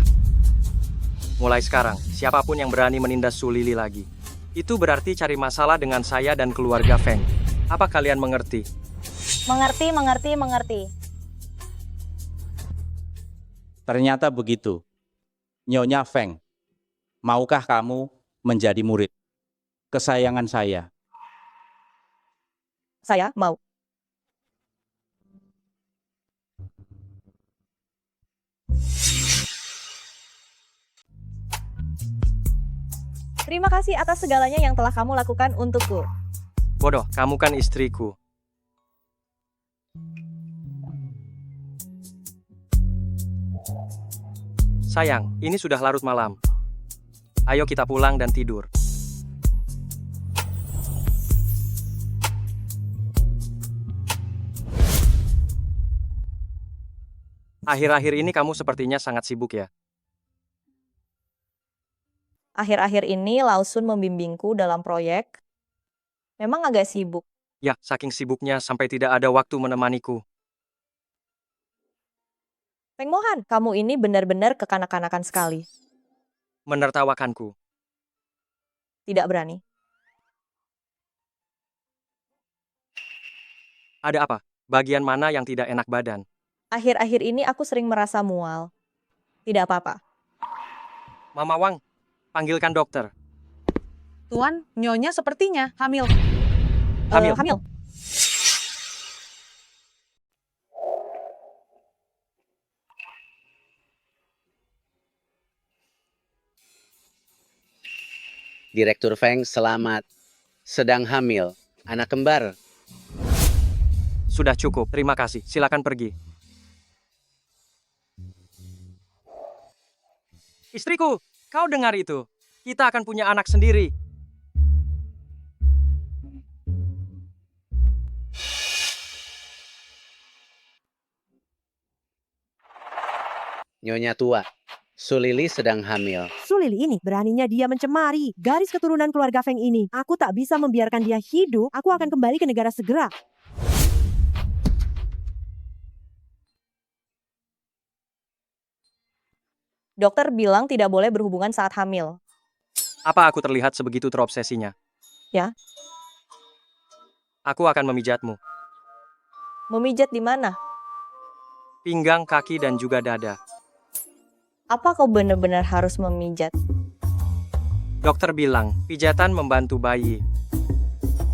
Mulai sekarang, siapapun yang berani menindas Sulili lagi, itu berarti cari masalah dengan saya dan keluarga Feng. Apa kalian mengerti? Mengerti. Ternyata begitu. Nyonya Feng, maukah kamu menjadi murid kesayangan saya? Saya mau. Terima kasih atas segalanya yang telah kamu lakukan untukku. Bodoh, kamu kan istriku. Sayang, ini sudah larut malam. Ayo kita pulang dan tidur. Akhir-akhir ini kamu sepertinya sangat sibuk ya? Akhir-akhir ini Lausun membimbingku dalam proyek. Memang agak sibuk. Ya, saking sibuknya sampai tidak ada waktu menemaniku. Feng Mohan, kamu ini benar-benar kekanak-kanakan sekali. Menertawakanku. Tidak berani. Ada apa? Bagian mana yang tidak enak badan? Akhir-akhir ini aku sering merasa mual. Tidak apa-apa. Mama Wang, panggilkan dokter. Tuan, Nyonya sepertinya hamil. Hamil. Hamil. Direktur Feng, selamat. Sedang hamil. Anak kembar. Sudah cukup, terima kasih. Silakan pergi. Istriku, kau dengar itu? Kita akan punya anak sendiri. Nyonya tua, Sulili sedang hamil. Sulili ini beraninya dia mencemari garis keturunan keluarga Feng ini. Aku tak bisa membiarkan dia hidup. Aku akan kembali ke negara segera. Dokter bilang tidak boleh berhubungan saat hamil. Apa aku terlihat sebegitu terobsesinya? Ya. Aku akan memijatmu. Memijat di mana? Pinggang, kaki, dan juga dada. Apa kau benar-benar harus memijat? Dokter bilang, pijatan membantu bayi.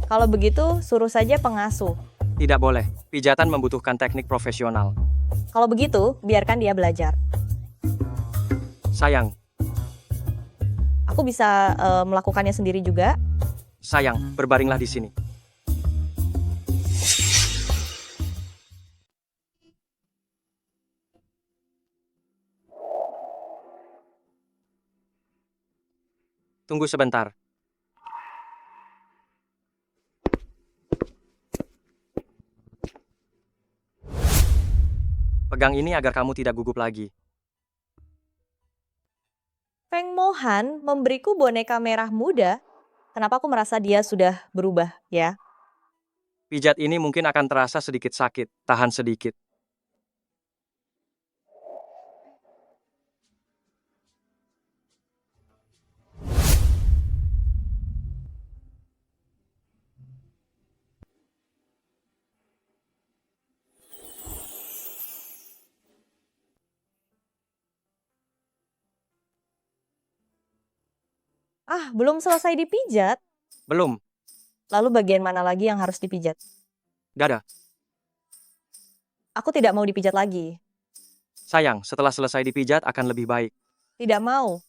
Kalau begitu, suruh saja pengasuh. Tidak boleh, pijatan membutuhkan teknik profesional. Kalau begitu, biarkan dia belajar. Sayang, Aku bisa melakukannya sendiri juga. sayang, berbaringlah di sini. Tunggu sebentar. Pegang ini agar kamu tidak gugup lagi. Feng Mohan memberiku boneka merah muda. Kenapa aku merasa dia sudah berubah, ya? Pijat ini mungkin akan terasa sedikit sakit. Tahan sedikit. Ah, belum selesai dipijat. Belum. Lalu bagian mana lagi yang harus dipijat? Dada. Aku tidak mau dipijat lagi. Sayang, setelah selesai dipijat akan lebih baik. Tidak mau.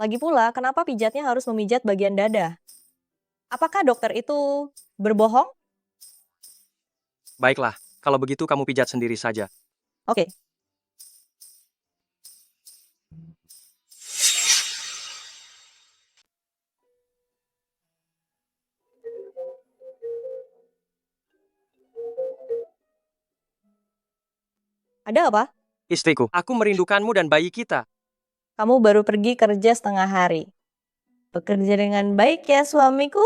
Lagi pula, kenapa pijatnya harus memijat bagian dada? Apakah dokter itu berbohong? Baiklah, kalau begitu kamu pijat sendiri saja. Oke. Ada apa? Istriku, aku merindukanmu dan bayi kita. Kamu baru pergi kerja setengah hari. Bekerja dengan baik ya suamiku?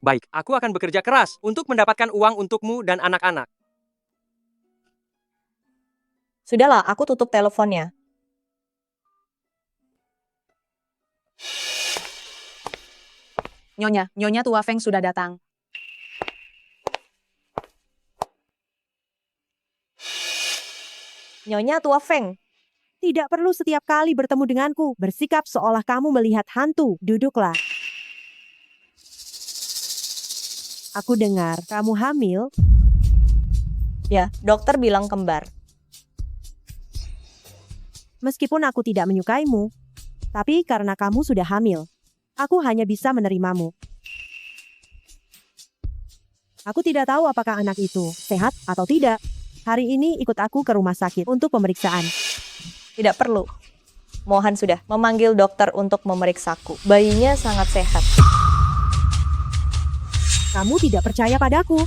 Baik, aku akan bekerja keras untuk mendapatkan uang untukmu dan anak-anak. Sudahlah, aku tutup teleponnya. Nyonya tua Feng sudah datang. Nyonya tua Feng. Tidak perlu setiap kali bertemu denganku. Bersikap seolah kamu melihat hantu. Duduklah. Aku dengar kamu hamil. Ya, dokter bilang kembar. Meskipun aku tidak menyukaimu, tapi karena kamu sudah hamil, aku hanya bisa menerimamu. Aku tidak tahu apakah anak itu sehat atau tidak. Hari ini ikut aku ke rumah sakit untuk pemeriksaan. Tidak perlu. Mohan sudah memanggil dokter untuk memeriksaku. Bayinya sangat sehat. Kamu tidak percaya padaku.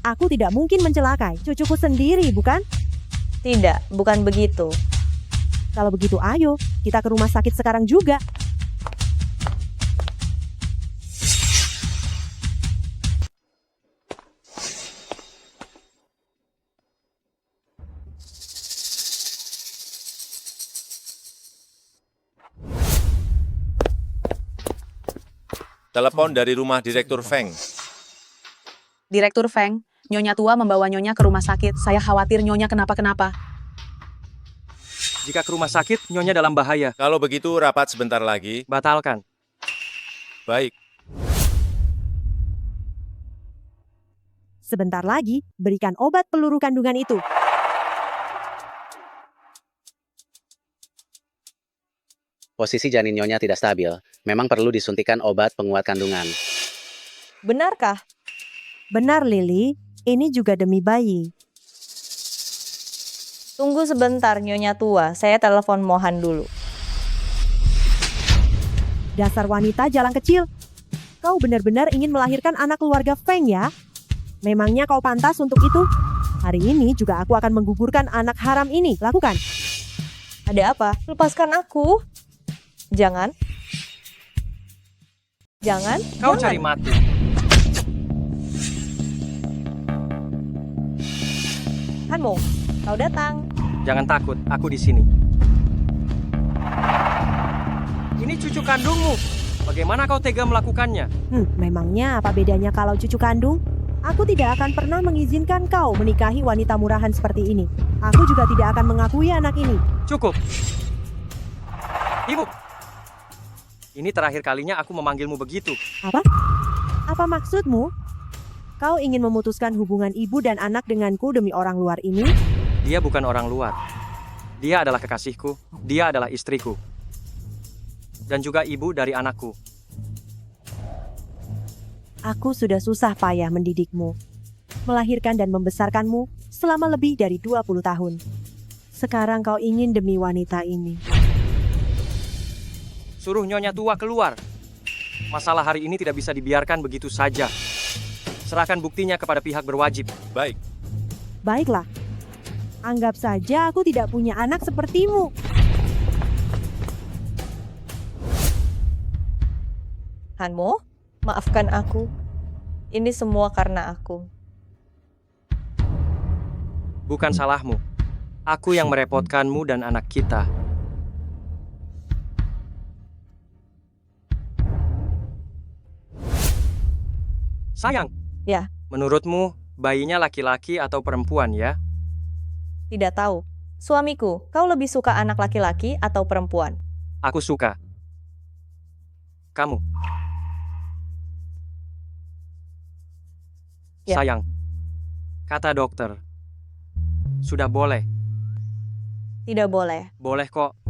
Aku tidak mungkin mencelakai cucuku sendiri, bukan? Tidak, bukan begitu. Kalau begitu ayo, kita ke rumah sakit sekarang juga. Telepon dari rumah Direktur Feng. Direktur Feng, Nyonya tua membawa Nyonya ke rumah sakit. Saya khawatir Nyonya kenapa-kenapa. Jika ke rumah sakit, Nyonya dalam bahaya. Kalau begitu, rapat sebentar lagi. Batalkan. Baik. Sebentar lagi, berikan obat peluru kandungan itu. Posisi janin Nyonya tidak stabil. Memang perlu disuntikan obat penguat kandungan. Benarkah? Benar, Lily. Ini juga demi bayi. Tunggu sebentar, Nyonya tua. Saya telepon Mohan dulu. Dasar wanita jalan kecil. Kau benar-benar ingin melahirkan anak keluarga Feng ya? Memangnya kau pantas untuk itu? Hari ini juga aku akan menggugurkan anak haram ini. Lakukan. Ada apa? Lepaskan aku. Jangan. Jangan. Kau jangan. cari mati. Hanmo, kau datang. Jangan takut, aku di sini. Ini cucu kandungmu. Bagaimana kau tega melakukannya? Memangnya apa bedanya kalau cucu kandung? Aku tidak akan pernah mengizinkan kau menikahi wanita murahan seperti ini. Aku juga tidak akan mengakui anak ini. Cukup. Ibu. Ini terakhir kalinya aku memanggilmu begitu. Apa? Apa maksudmu? Kau ingin memutuskan hubungan ibu dan anak denganku demi orang luar ini? Dia bukan orang luar. Dia adalah kekasihku. Dia adalah istriku. Dan juga ibu dari anakku. Aku sudah susah payah mendidikmu, melahirkan dan membesarkanmu selama lebih dari 20 tahun. Sekarang kau ingin demi wanita ini. Suruh Nyonya tua keluar. Masalah hari ini tidak bisa dibiarkan begitu saja. Serahkan buktinya kepada pihak berwajib. Baik. Baiklah. Anggap saja aku tidak punya anak sepertimu. Hanmo, maafkan aku. Ini semua karena aku. Bukan salahmu. Aku yang merepotkanmu dan anak kita. Sayang. Ya. Menurutmu, bayinya laki-laki atau perempuan ya? Tidak tahu. Suamiku, kau lebih suka anak laki-laki atau perempuan? Aku suka. Kamu. Ya. Sayang. Kata dokter. Sudah boleh. Tidak boleh. Boleh kok.